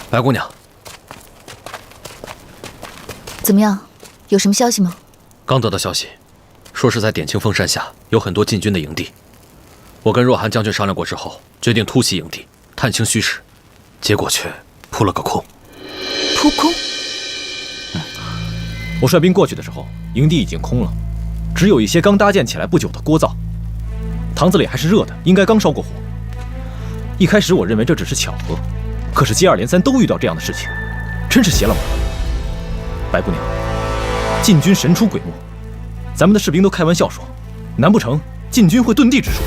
S1: 白姑娘，
S2: 怎么样？有什么消息吗？
S1: 刚得到消息，说是在点清峰山下有很多禁军的营地。我跟若涵将军商量过之后，决定突袭营地，探清虚实，结果却扑了个空。
S2: 扑空？
S10: 我率兵过去的时候，营地已经空了，只有一些刚搭建起来不久的锅灶，堂子里还是热的，应该刚烧过火。一开始我认为这只是巧合。可是接二连三都遇到这样的事情，真是邪了门。白姑娘，禁军神出鬼没，咱们的士兵都开玩笑说，难不成禁军会遁地之术？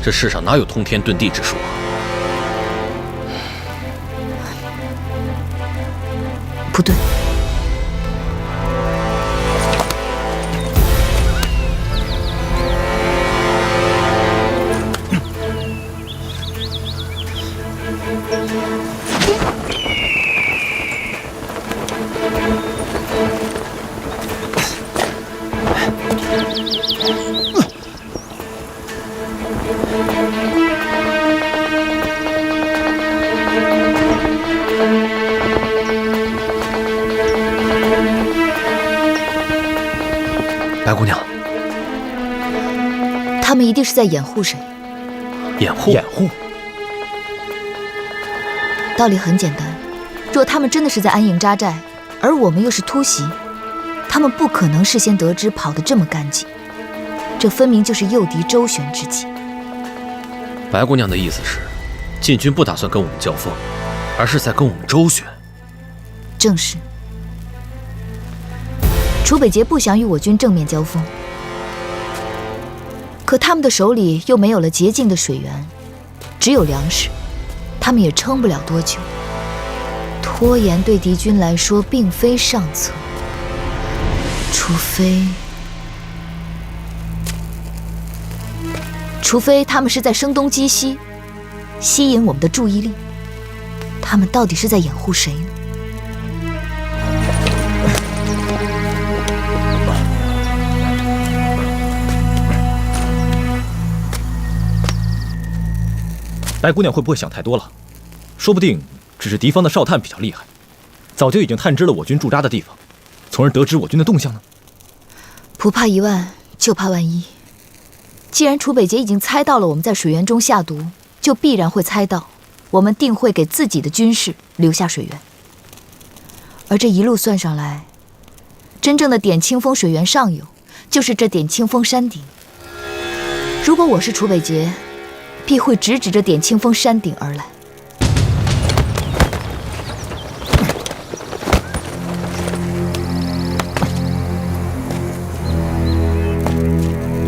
S1: 这世上哪有通天遁地之术啊？
S2: 不对，
S1: 白姑娘，
S2: 他们一定是在掩护谁？
S1: 掩护？
S10: 掩护？
S2: 道理很简单，若他们真的是在安营扎寨，而我们又是突袭，他们不可能事先得知跑得这么干净，这分明就是诱敌周旋之计。
S1: 白姑娘的意思是，禁军不打算跟我们交锋，而是在跟我们周旋。
S2: 正是。楚北捷不想与我军正面交锋，可他们的手里又没有了洁净的水源，只有粮食，他们也撑不了多久。拖延对敌军来说并非上策，除非他们是在声东击西，吸引我们的注意力。他们到底是在掩护谁呢？
S10: 白姑娘会不会想太多了？说不定只是敌方的哨探比较厉害，早就已经探知了我军驻扎的地方，从而得知我军的动向呢？
S2: 不怕一万，就怕万一。既然楚北捷已经猜到了我们在水源中下毒，就必然会猜到我们定会给自己的军士留下水源。而这一路算上来，真正的点清峰水源上游就是这点清峰山顶。如果我是楚北捷，必会直指着点清峰山顶而来。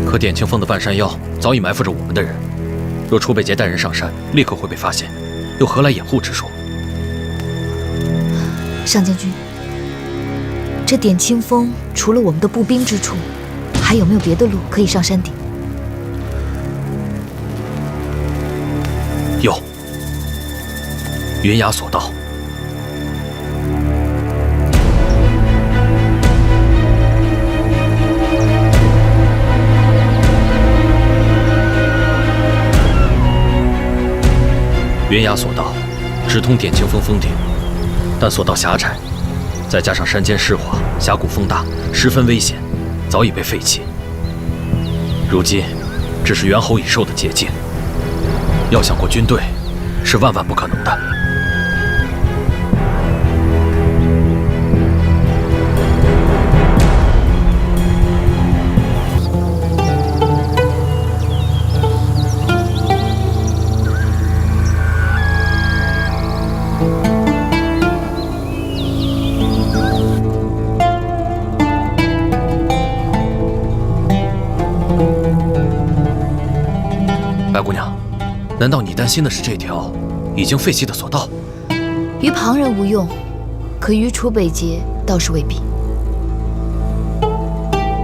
S1: 可点清峰的半山腰早已埋伏着我们的人，若楚北捷带人上山，立刻会被发现，又何来掩护之说？
S2: 上将军，这点清风除了我们的步兵之处，还有没有别的路可以上山顶？
S1: 有，云崖索道。云崖索道直通点清峰峰顶，但索道狭窄，再加上山间湿滑、峡谷风大，十分危险，早已被废弃。如今，只是猿猴蚁兽的捷径，要想过军队，是万万不可能的。白姑娘，难道你担心的是这条已经废弃的索道？
S2: 于旁人无用，可于楚北节倒是未必。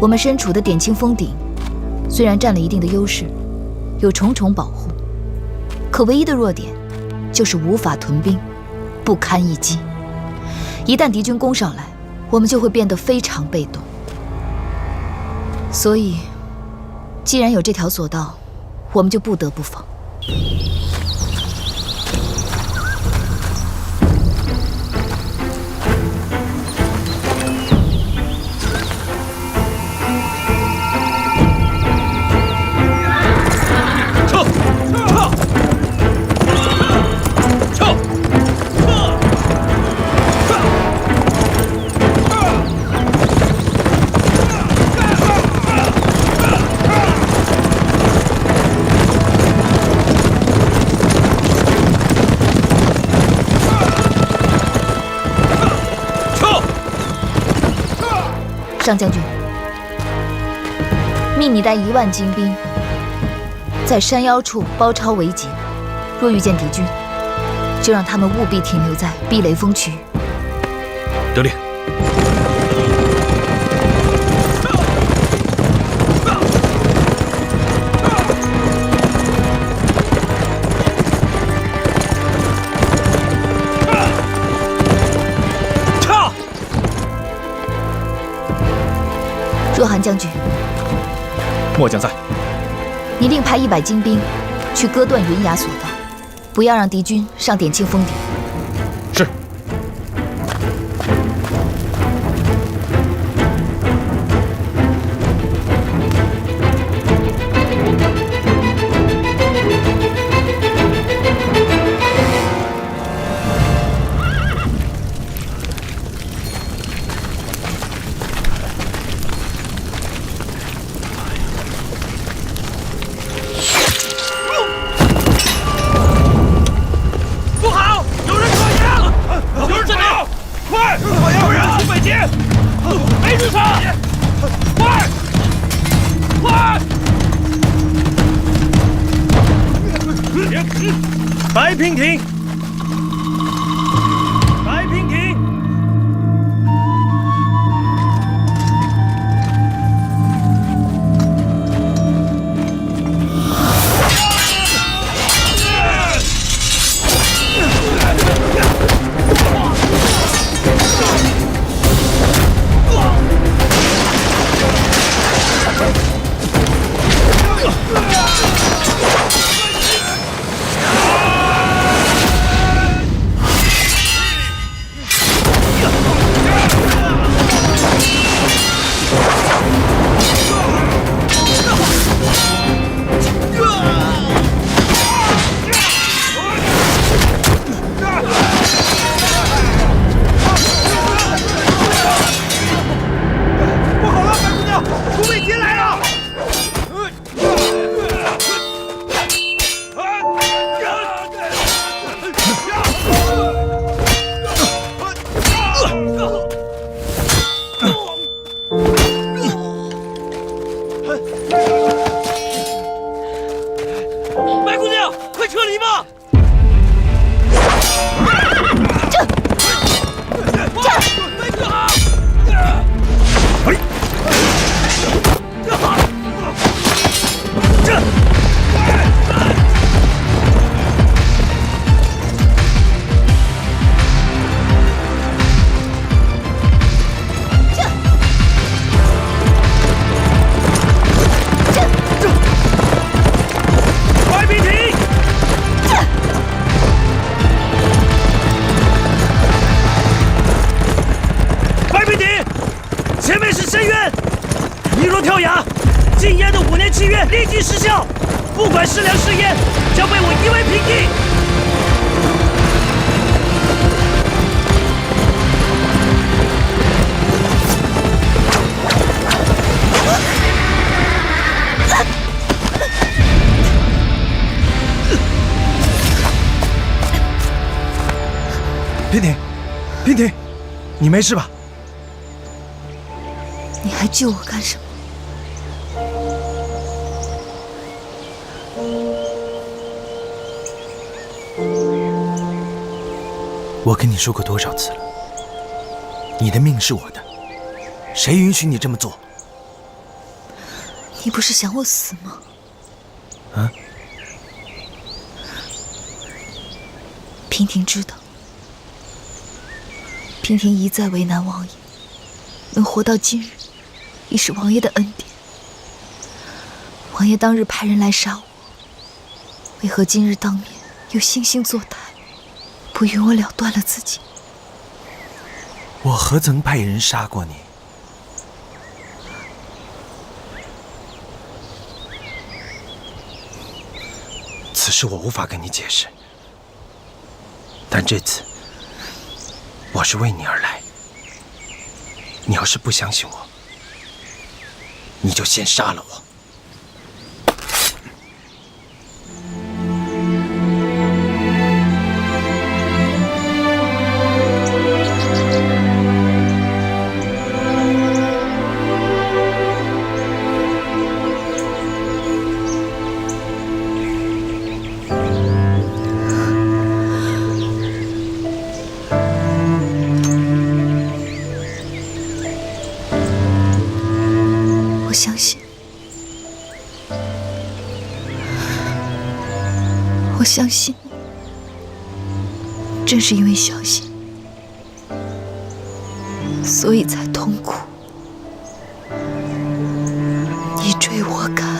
S2: 我们身处的点清峰顶，虽然占了一定的优势，有重重保护，可唯一的弱点就是无法屯兵，不堪一击。一旦敌军攻上来，我们就会变得非常被动。所以，既然有这条索道，我们就不得不防。上将军，命你带1万精兵，在山腰处包抄围截。若遇见敌军，就让他们务必停留在避雷峰区域。
S1: 得令。
S2: 若寒将军，
S10: 末将在。
S2: 你另派100精兵去割断云崖索道，不要让敌军上点清峰顶。
S10: 是。
S5: 白娉婷，白娉婷，
S12: 赵雅，禁烟的5年契约立即失效，不管是粮是烟，将被我夷为平地。
S1: 娉婷，娉婷，你没事吧？
S2: 你还救我干什么？
S1: 我跟你说过多少次了，你的命是我的，谁允许你这么做？
S2: 你不是想我死吗？
S1: 啊？
S2: 娉婷知道，娉婷一再为难王爷，能活到今日，已是王爷的恩典。王爷当日派人来杀我，为何今日当面又惺惺作态，不与我了断了自己？
S1: 我何曾派人杀过你？此事我无法跟你解释，但这次我是为你而来。你要是不相信我，你就先杀了我。
S2: 我相信，我相信，正是因为相信，所以才痛苦。你追我赶，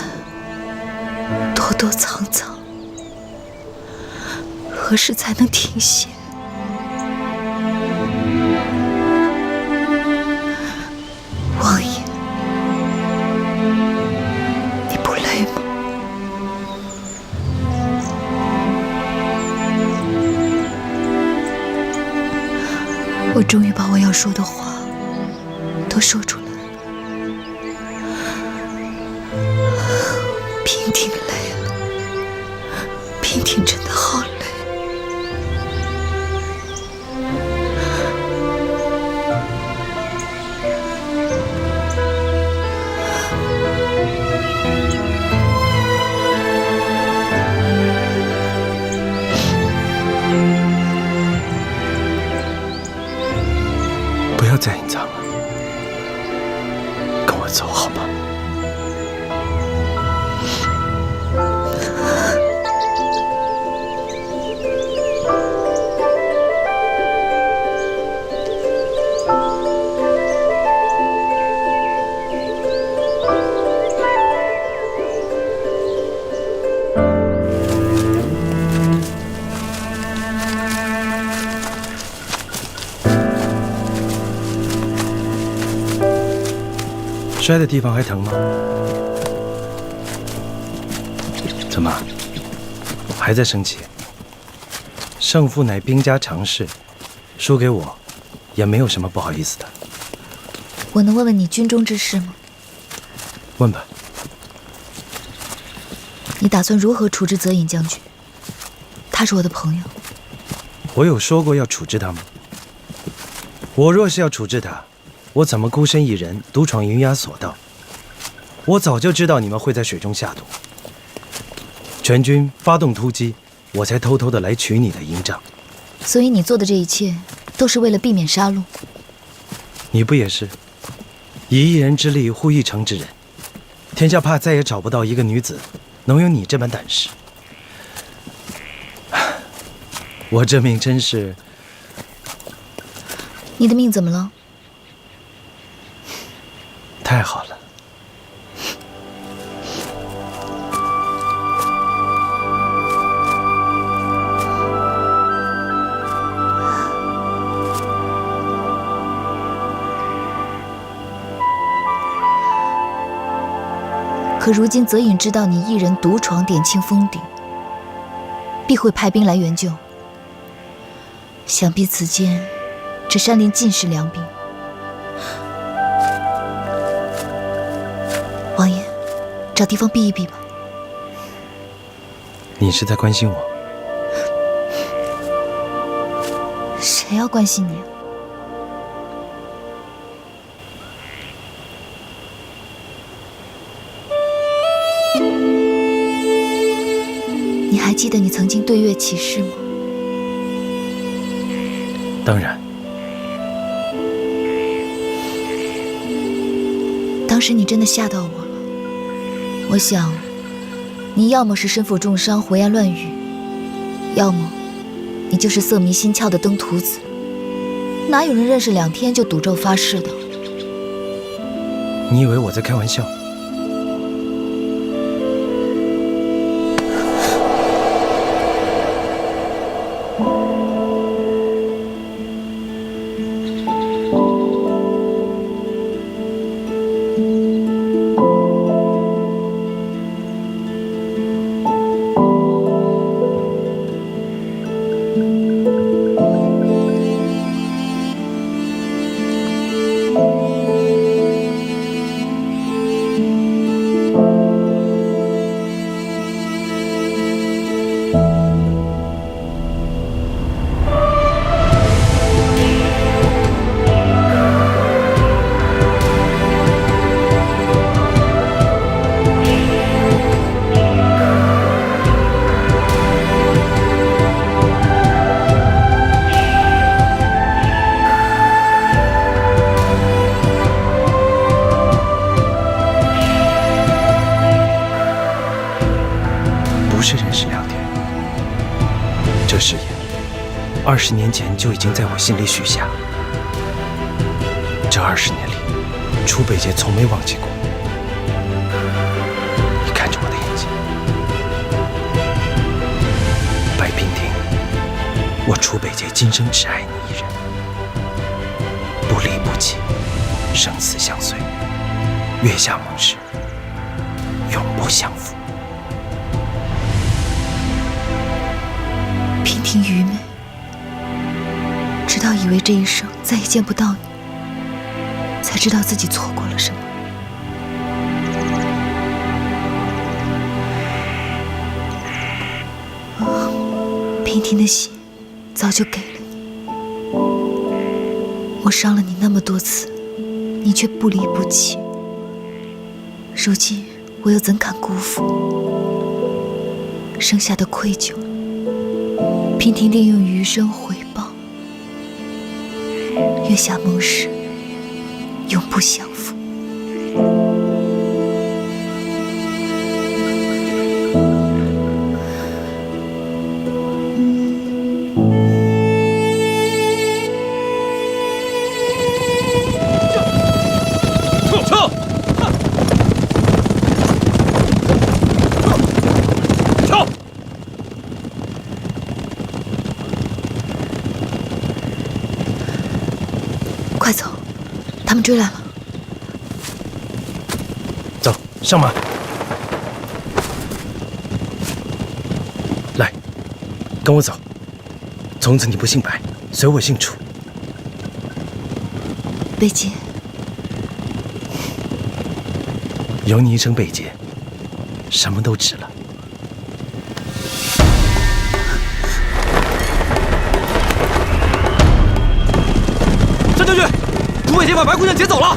S2: 躲躲藏藏，何时才能停歇？王爷，你不累吗？我终于把我要说的话都说出来了。娉婷累了，娉婷真的好累。
S1: 不要再隐藏了，跟我走好吗？摔的地方还疼吗？怎么，还在生气？胜负乃兵家常事，输给我，也没有什么不好意思的。
S2: 我能问问你军中之事吗？
S1: 问吧。
S2: 你打算如何处置泽隐将军？他是我的朋友。
S1: 我有说过要处置他吗？我若是要处置他，我怎么孤身一人独闯云崖索道？我早就知道你们会在水中下毒，全军发动突击，我才偷偷的来取你的营帐。
S2: 所以你做的这一切，都是为了避免杀戮。
S1: 你不也是？以一人之力护一城之人，天下怕再也找不到一个女子能有你这般胆识。我这命真是……
S2: 你的命怎么了？
S1: 太好了。
S2: 可如今泽隐知道你一人独闯点青峰顶，必会派兵来援救。想必此间这山林尽是良兵。王爷，找地方避一避吧。
S1: 你是在关心我？
S2: 谁要关心你啊？你还记得你曾经对月起誓吗？
S1: 当然。
S2: 当时你真的吓到我了。我想，你要么是身负重伤胡言乱语，要么你就是色迷心窍的登徒子。哪有人认识2天就赌咒发誓的？
S1: 你以为我在开玩笑？不是认识2天，这誓言20年前就已经在我心里许下。这20年里，楚北杰从没忘记过。你看着我的眼睛，白娉婷，我楚北杰今生只爱你一人，不离不弃，生死相随，月下盟誓，永不相负。
S2: 娉婷愚昧，直到以为这一生再也见不到你，才知道自己错过了什么。娉婷的心早就给了你，我伤了你那么多次，你却不离不弃。如今我又怎敢辜负？剩下的愧疚，娉婷定用余生回报。月下盟誓，永不相负。快走，他们追来了。
S1: 走，上马。来，跟我走。从此你不姓白，随我姓楚。
S2: 北杰，
S1: 有你一声北杰，什么都值了。
S6: 张将军，楚北杰把白姑娘劫走了。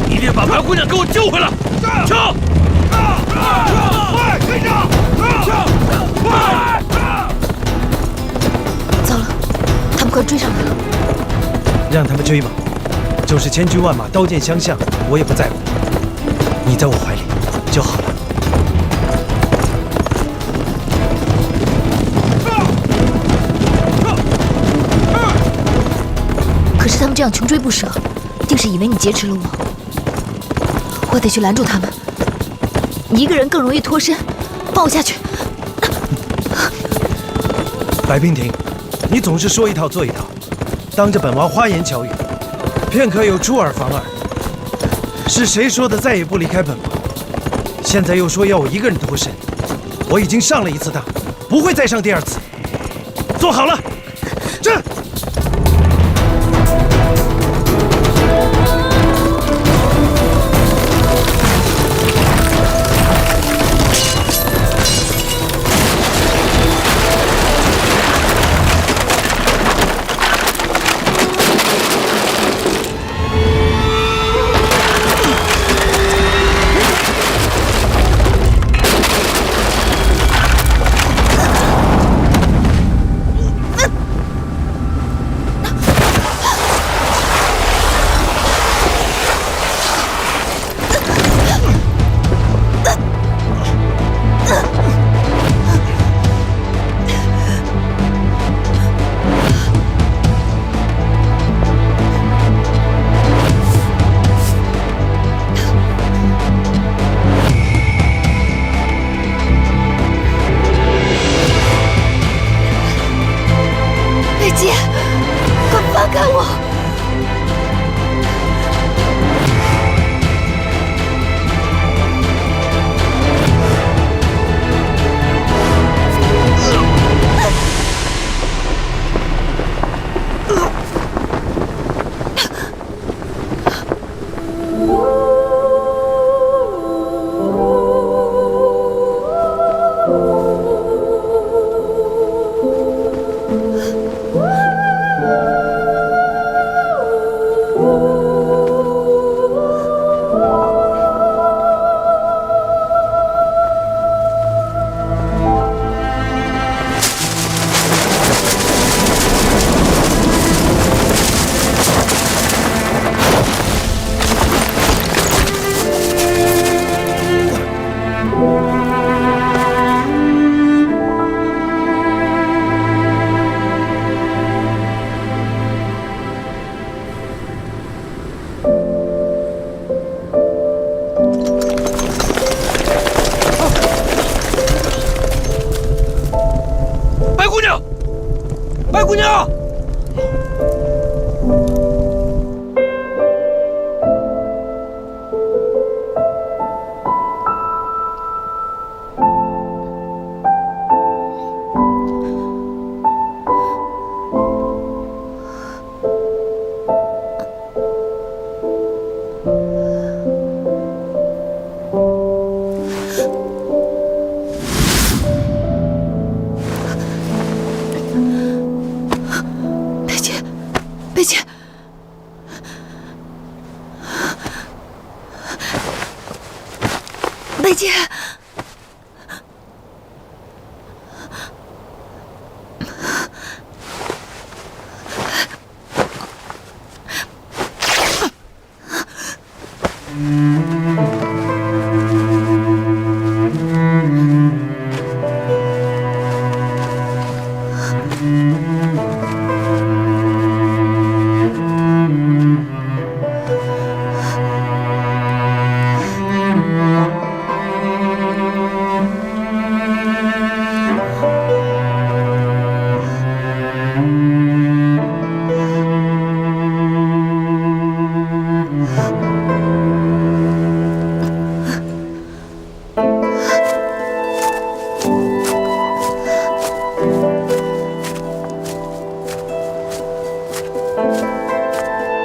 S5: 一定把白姑娘给我救回来！撤！快，队长！快！
S2: 糟了，他们快追上来了。
S1: 让他们追吧，就是千军万马、刀剑相向，我也不在乎。你在我怀里就好了。
S2: 可是他们这样穷追不舍，定是以为你劫持了我。我得去拦住他们。你一个人更容易脱身，放我下去。
S1: 白娉婷，你总是说一套做一套，当着本王花言巧语，
S12: 片刻又出尔反尔。是谁说的再也不离开本王？现在又说要我一个人脱身。我已经上了一次当，不会再上第二次。做好了，战！
S5: 白姑娘！
S2: 贝姐，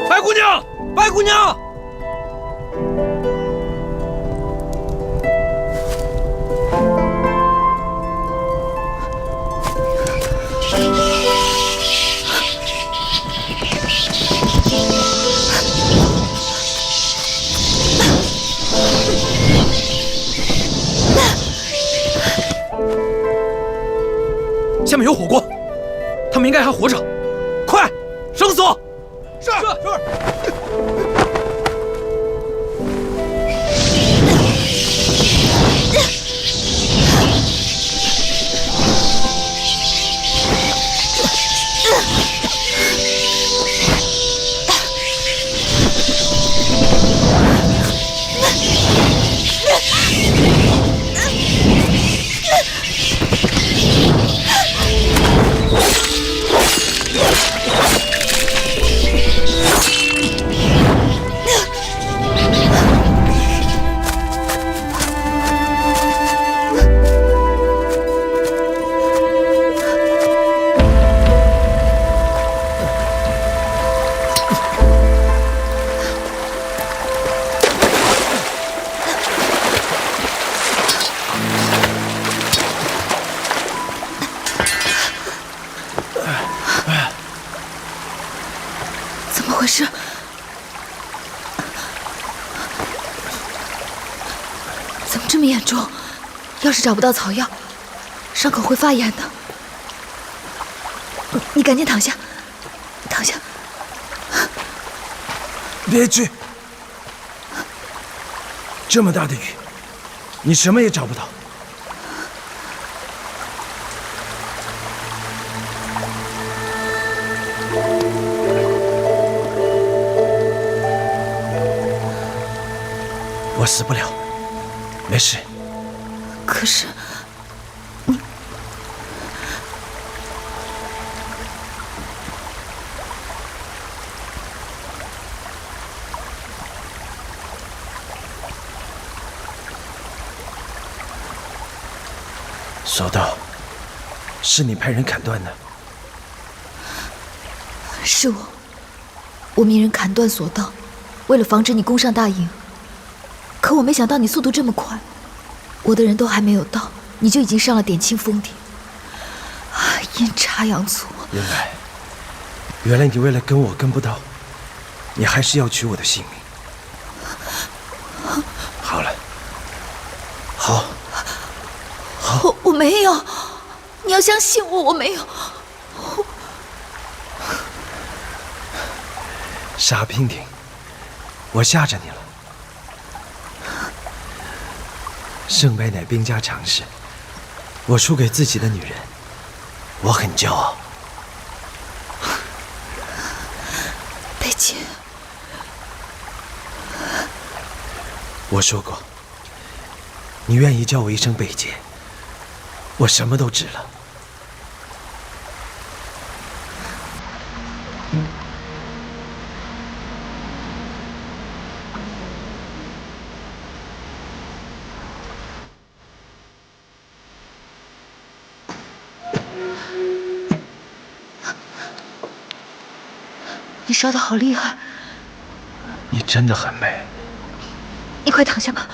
S5: 白姑娘，白姑娘！下面有火光，他们应该还活着，快，绳索！是。
S2: 这么严重，要是找不到草药，伤口会发炎的。你赶紧躺下，躺下。
S12: 别去！这么大的雨，你什么也找不到。我死不了，没事。
S2: 可是，
S12: 索道，是你派人砍断的？
S2: 是我命人砍断索道，为了防止你攻上大营。可我没想到你速度这么快，我的人都还没有到，你就已经上了点清峰顶。阴差阳错，
S12: 原来你为了跟我跟不到，你还是要取我的性命。好了，好，
S2: 我没有，你要相信我，我没有。
S12: 傻娉婷，我吓着你了。胜败乃兵家常事，我输给自己的女人，我很骄傲。
S2: 贝姐，
S12: 我说过，你愿意叫我一声贝姐，我什么都值了。
S2: 你烧得好厉害，
S12: 你真的很美。
S2: 你快躺下吧。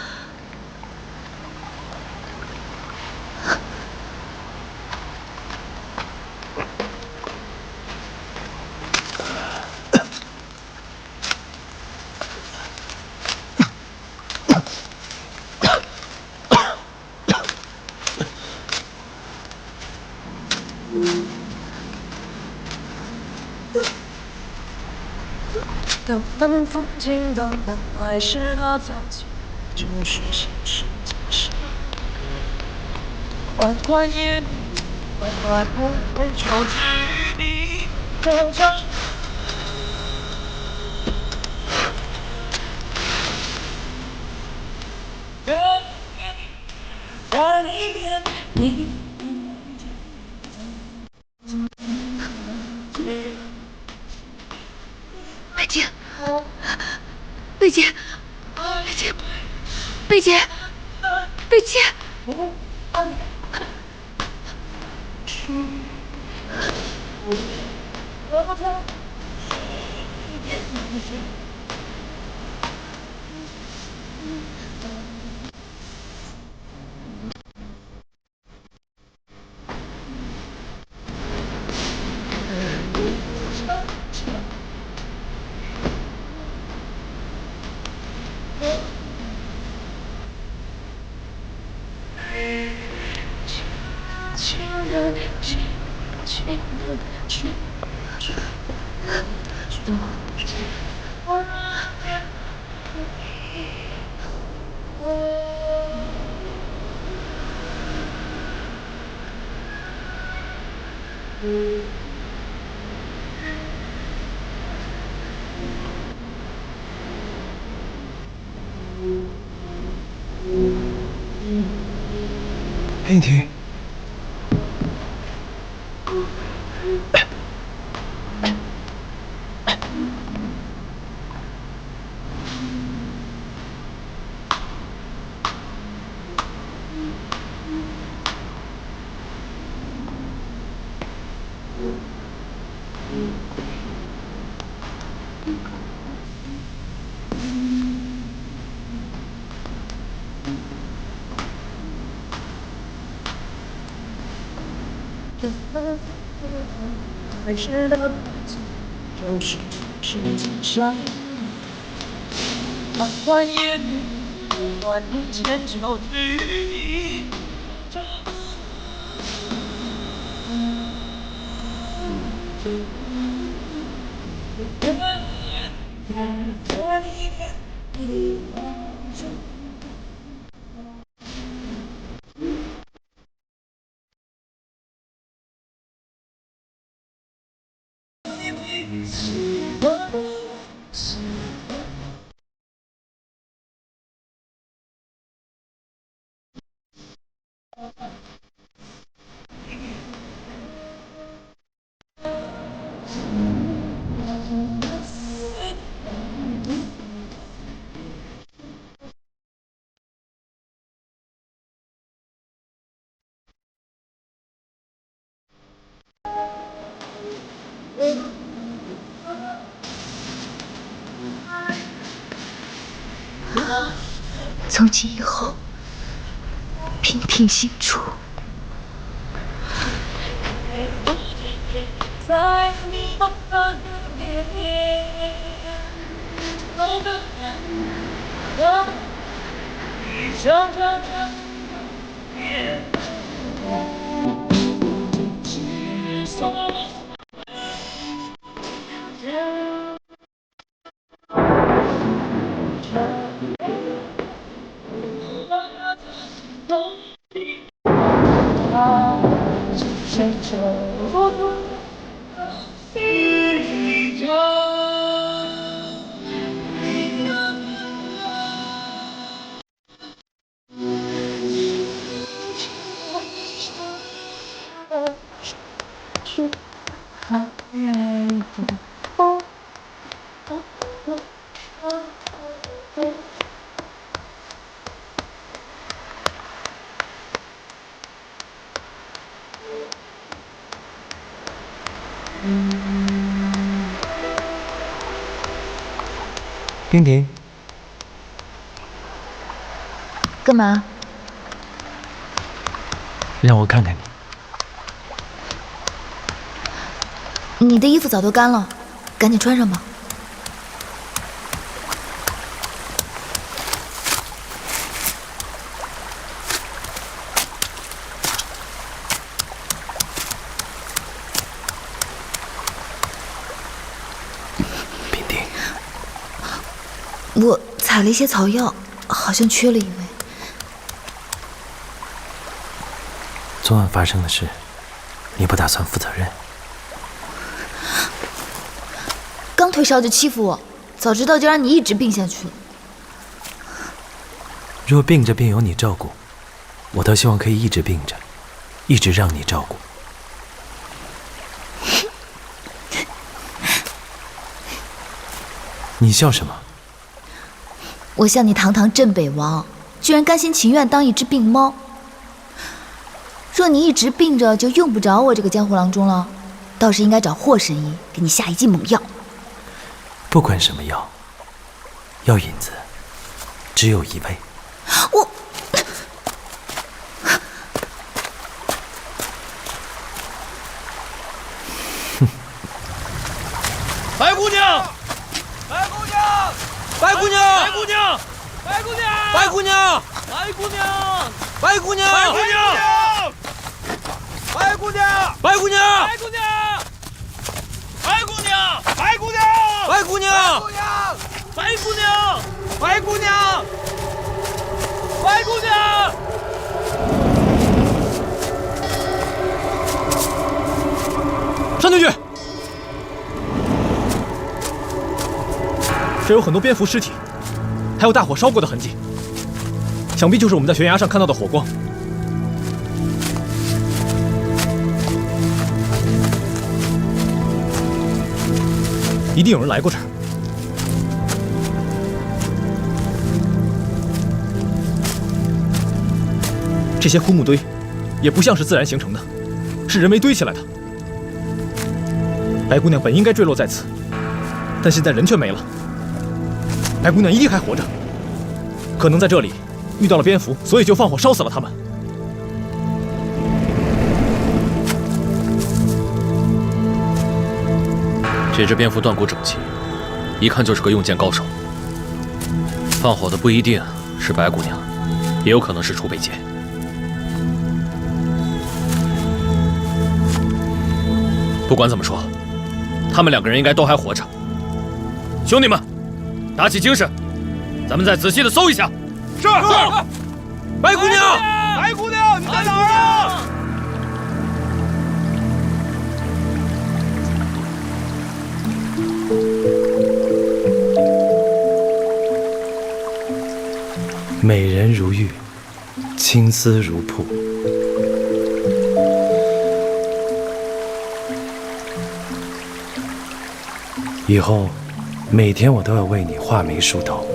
S13: 当晚风景都难爱时，他在就是现实在身。缓缓夜，缓缓不会就至于你的家。你。
S2: 贝姐，贝姐，贝姐，贝姐，贝姐。
S12: 娉婷，
S13: 爱是的就是世界上，缓缓夜，暖你千秋地。
S2: 从今以后，平平心处。
S13: 在你梦的夜里，我的眼，想着夜，只送。
S1: 冰婷，
S2: 干嘛？
S1: 让我看看你。
S2: 你的衣服早都干了，赶紧穿上吧。
S1: 冰婷，
S2: 我采了一些草药，好像缺了一味。
S1: 昨晚发生的事，你不打算负责任？
S2: 刚退烧就欺负我，早知道就让你一直病下去了。
S1: 若病着便由你照顾，我倒希望可以一直病着，一直让你照顾。你笑什么？
S2: 我笑你堂堂镇北王，居然甘心情愿当一只病猫。若你一直病着，就用不着我这个江湖郎中了，倒是应该找霍神医给你下一剂猛药。
S1: 不管什么药，药引子只有一味。
S2: 我
S5: 白姑娘，
S6: 白姑娘，
S5: 白姑娘，
S6: 白姑娘，
S5: 白姑娘，
S6: 白姑娘，
S5: 白姑娘，
S6: 白姑娘，
S5: 白姑娘，
S6: 白姑娘，
S5: 白姑娘，白姑娘，白姑娘，白姑娘，
S6: 白姑娘，
S5: 白姑娘，
S6: 白姑娘，
S5: 白姑娘。
S10: 上进去！这有很多蝙蝠尸体，还有大火烧过的痕迹，想必就是我们在悬崖上看到的火光。一定有人来过这儿。这些枯木堆也不像是自然形成的，是人为堆起来的。白姑娘本应该坠落在此，但现在人却没了。白姑娘一定还活着，可能在这里遇到了蝙蝠，所以就放火烧死了他们。
S5: 这只蝙蝠断骨整齐，一看就是个用剑高手。放火的不一定是白姑娘，也有可能是楚北杰。不管怎么说，他们2个人应该都还活着。兄弟们，打起精神，咱们再仔细的搜一下。是。
S12: 白姑娘，白姑娘，你在哪儿啊？
S1: 美人如玉，青丝如瀑。以后，每天我都要为你画眉梳头。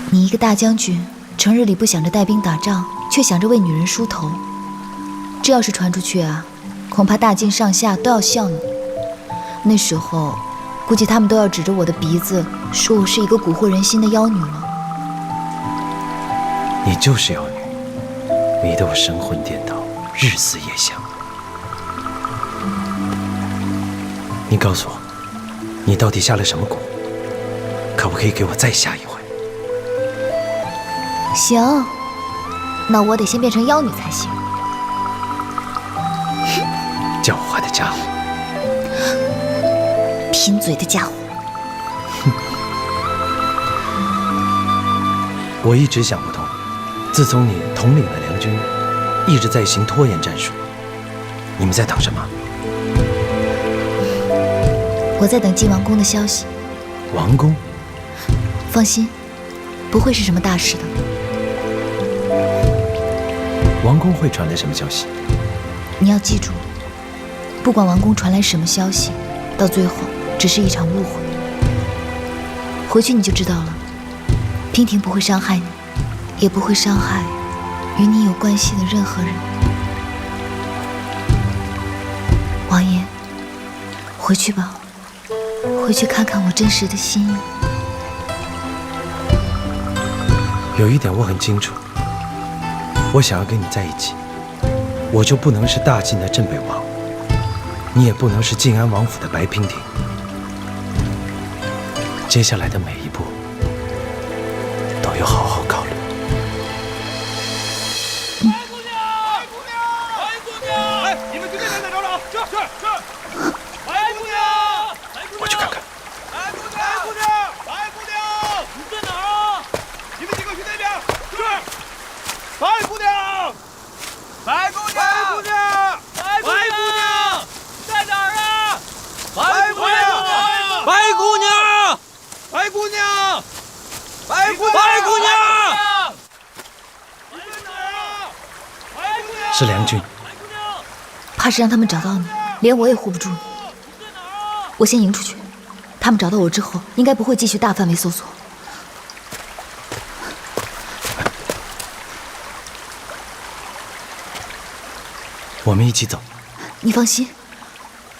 S2: 你一个大将军，成日里不想着带兵打仗，却想着为女人梳头，这要是传出去啊，恐怕大晋上下都要笑你。那时候，估计他们都要指着我的鼻子，说我是一个蛊惑人心的妖女了。
S1: 你就是妖女，迷得我神魂颠倒，日思夜想。你告诉我，你到底下了什么蛊？可不可以给我再下一回？
S2: 行，那我得先变成妖女才行。
S1: 狡猾的家伙，
S2: 贫嘴的家伙。
S1: 我一直想不通，自从你统领了梁军，一直在行拖延战术，你们在等什么？
S2: 我在等晋王宫的消息。
S1: 王宫？
S2: 放心，不会是什么大事的。
S1: 王宫会传来什么消息？
S2: 你要记住，不管王宫传来什么消息，到最后只是一场误会。回去你就知道了。娉婷不会伤害你，也不会伤害与你有关系的任何人。王爷，回去吧，回去看看我真实的心意。
S1: 有一点我很清楚，我想要跟你在一起，我就不能是大晋的镇北王，你也不能是晋安王府的白娉婷。接下来的每一步都要好好考虑。
S12: 白姑娘，白姑娘，哎，你们去那边再找找，是。白姑娘，
S1: 我去看看。
S12: 白姑娘，你在哪儿啊？你们几个去那边，是。白姑娘，白姑娘，在哪儿啊？白姑娘，白姑娘，白姑娘，
S1: 是梁军。
S2: 怕是让他们找到你，连我也护不住你。我先迎出去，他们找到我之后，应该不会继续大范围搜索。
S1: 我们一起走。
S2: 你放心，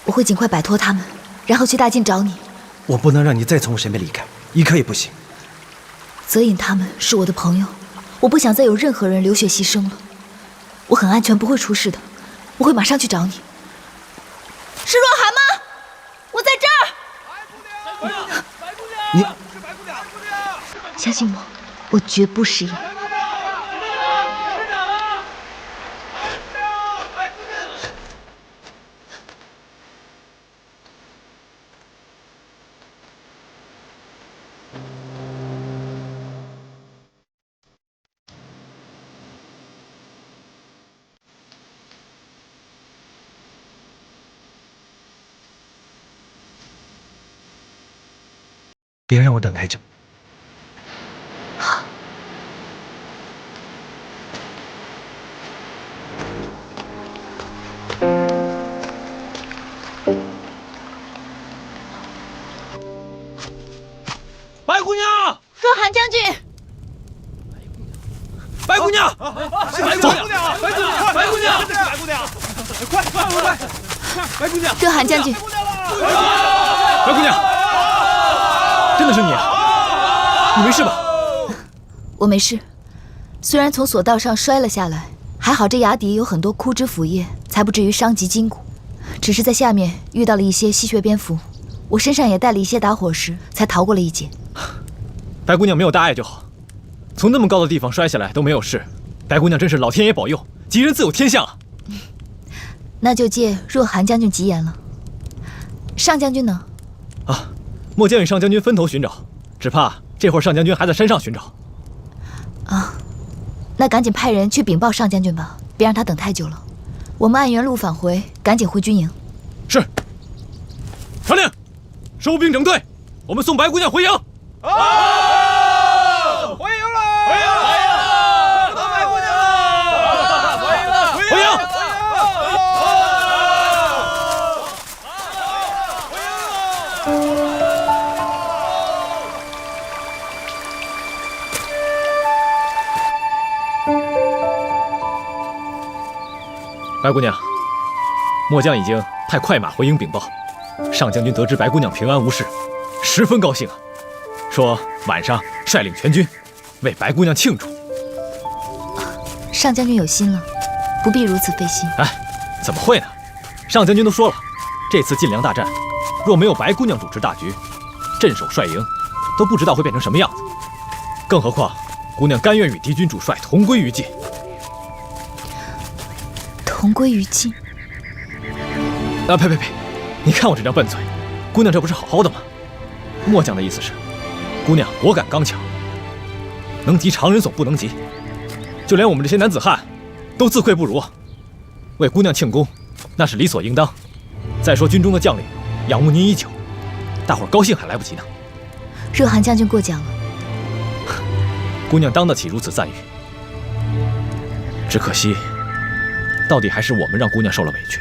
S2: 我会尽快摆脱他们，然后去大晋找你。
S1: 我不能让你再从我身边离开，一刻也不行。
S2: 泽隐他们是我的朋友，我不想再有任何人流血牺牲了。我很安全，不会出事的。我会马上去找你。是若寒吗？我在这儿。
S1: 你
S2: 相信我，我绝不食言。
S1: 别让我等太久。
S12: 白姑娘，
S2: 若寒将军，
S12: 白姑娘，是白姑娘，白姑娘，快，白姑娘，
S2: 若寒将军，
S10: 白姑娘，真的是你啊！你没事吧？
S2: 我没事，虽然从索道上摔了下来，还好这崖底有很多枯枝腐叶，才不至于伤及筋骨。只是在下面遇到了一些吸血蝙蝠，我身上也带了一些打火石，才逃过了一劫。
S10: 白姑娘没有大碍就好。从那么高的地方摔下来都没有事，白姑娘真是老天爷保佑，吉人自有天相啊！
S2: 那就借若寒将军吉言了。上将军呢？
S10: 啊，末将与上将军分头寻找，只怕这会儿上将军还在山上寻找。
S2: 啊，那赶紧派人去禀报上将军吧，别让他等太久了。我们按原路返回，赶紧回军营。
S10: 是。传令，收兵整队，我们送白姑娘回营。
S11: 回营了！回营了！送白姑娘了！回营了！
S10: 回营！白姑娘，末将已经派快马回营禀报，上将军得知白姑娘平安无事，十分高兴啊，说晚上率领全军为白姑娘庆祝。
S2: 上将军有心了，不必如此费心。
S10: 哎，怎么会呢？上将军都说了，这次晋梁大战，若没有白姑娘主持大局，镇守帅营，都不知道会变成什么样子。更何况，姑娘甘愿与敌军主帅同归于尽。
S2: 同归于尽？
S10: 啊，呸！你看我这张笨嘴，姑娘这不是好好的吗？末将的意思是，姑娘果敢刚强，能及常人所不能及，就连我们这些男子汉，都自愧不如。为姑娘庆功，那是理所应当。再说军中的将领仰慕您已久，大伙儿高兴还来不及呢。
S2: 若寒将军过奖了，
S10: 姑娘当得起如此赞誉。只可惜，到底还是我们让姑娘受了委屈。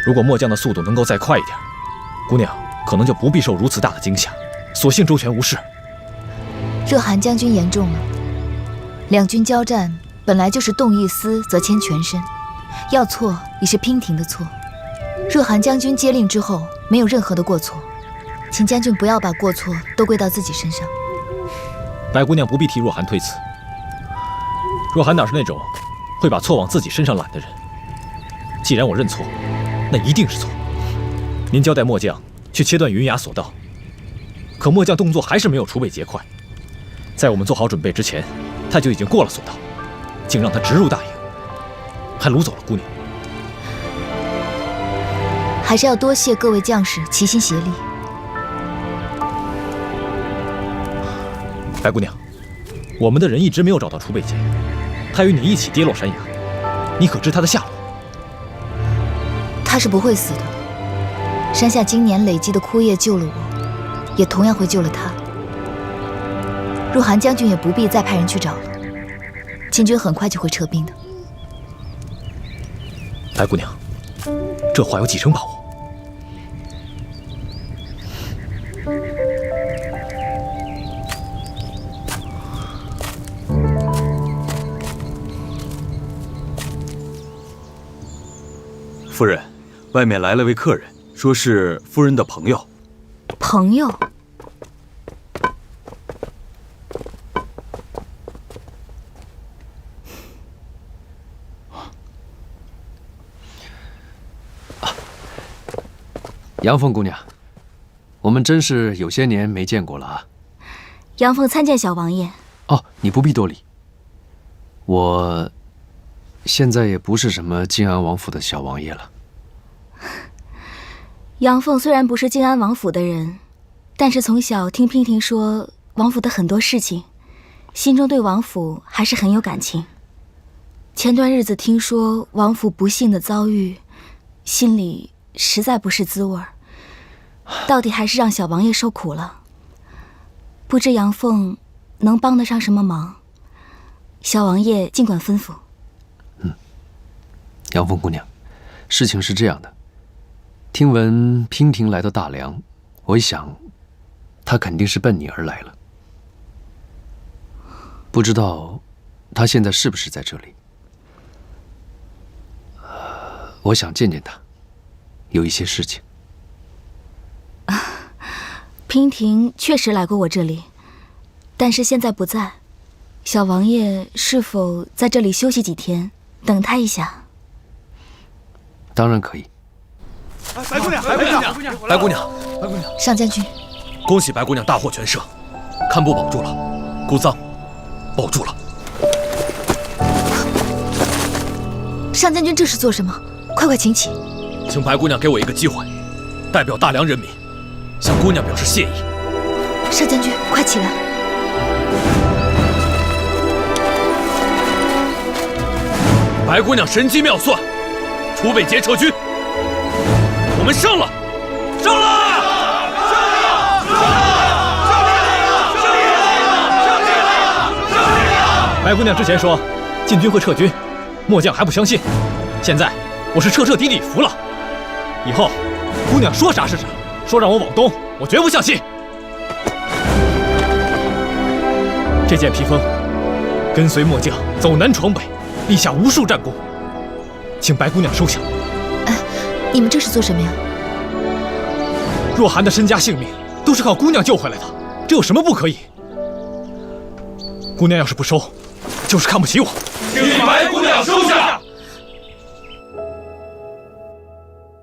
S10: 如果末将的速度能够再快一点，姑娘可能就不必受如此大的惊吓，所幸周全无事。
S2: 若寒将军言重了，两军交战本来就是动一丝则牵全身，要错也是娉婷的错。若寒将军接令之后没有任何的过错，请将军不要把过错都归到自己身上。
S10: 白姑娘不必替若寒推辞，若寒哪是那种会把错往自己身上揽的人。既然我认错，那一定是错。您交代末将去切断云崖索道，可末将动作还是没有储备结快，在我们做好准备之前，他就已经过了索道，竟让他直入大营，还掳走了姑娘。
S2: 还是要多谢各位将士齐心协力。
S10: 白姑娘，我们的人一直没有找到储备间，他与你一起跌落山崖，你可知他的下落？
S2: 他是不会死的。山下今年累积的枯叶救了我，也同样会救了他。若寒将军也不必再派人去找了，秦军很快就会撤兵的。
S10: 白姑娘，这话有几成把握？
S14: 夫人，外面来了位客人，说是夫人的朋友。
S2: 朋友？
S3: 杨凤姑娘，我们真是有些年没见过了啊。
S15: 杨凤参见小王爷。
S3: 哦，你不必多礼。我现在也不是什么晋安王府的小王爷了。
S15: 杨凤虽然不是晋安王府的人，但是从小听娉婷说王府的很多事情，心中对王府还是很有感情。前段日子听说王府不幸的遭遇，心里实在不是滋味儿，到底还是让小王爷受苦了。不知杨凤能帮得上什么忙，小王爷尽管吩咐。
S3: 杨凤姑娘，事情是这样的，听闻娉婷来到大梁，我一想，她肯定是奔你而来了。不知道她现在是不是在这里？我想见见她，有一些事情。
S15: 娉婷确实来过我这里，但是现在不在。小王爷是否在这里休息几天，等她一下？
S3: 当然可以。
S5: 白姑娘，白姑娘，白姑娘，白姑娘，
S2: 上将军，
S5: 恭喜白姑娘大获全胜。堪布保住了，姑臧保住了。
S2: 上将军这是做什么？快请起！
S5: 请白姑娘给我一个机会，代表大梁人民向姑娘表示谢意。
S2: 上将军，快起来！
S5: 白姑娘神机妙算，楚北捷撤军，我们胜了！胜了！
S10: 白姑娘之前说晋军会撤军，末将还不相信，现在我是彻彻底底服了。以后姑娘说啥是啥，说让我往东，我绝不相信。这件披风跟随末将走南闯北，立下无数战功，请白姑娘收下。
S2: 你们这是做什么呀？
S10: 若涵的身家性命都是靠姑娘救回来的，这有什么不可以？姑娘要是不收，就是看不起我。
S11: 请白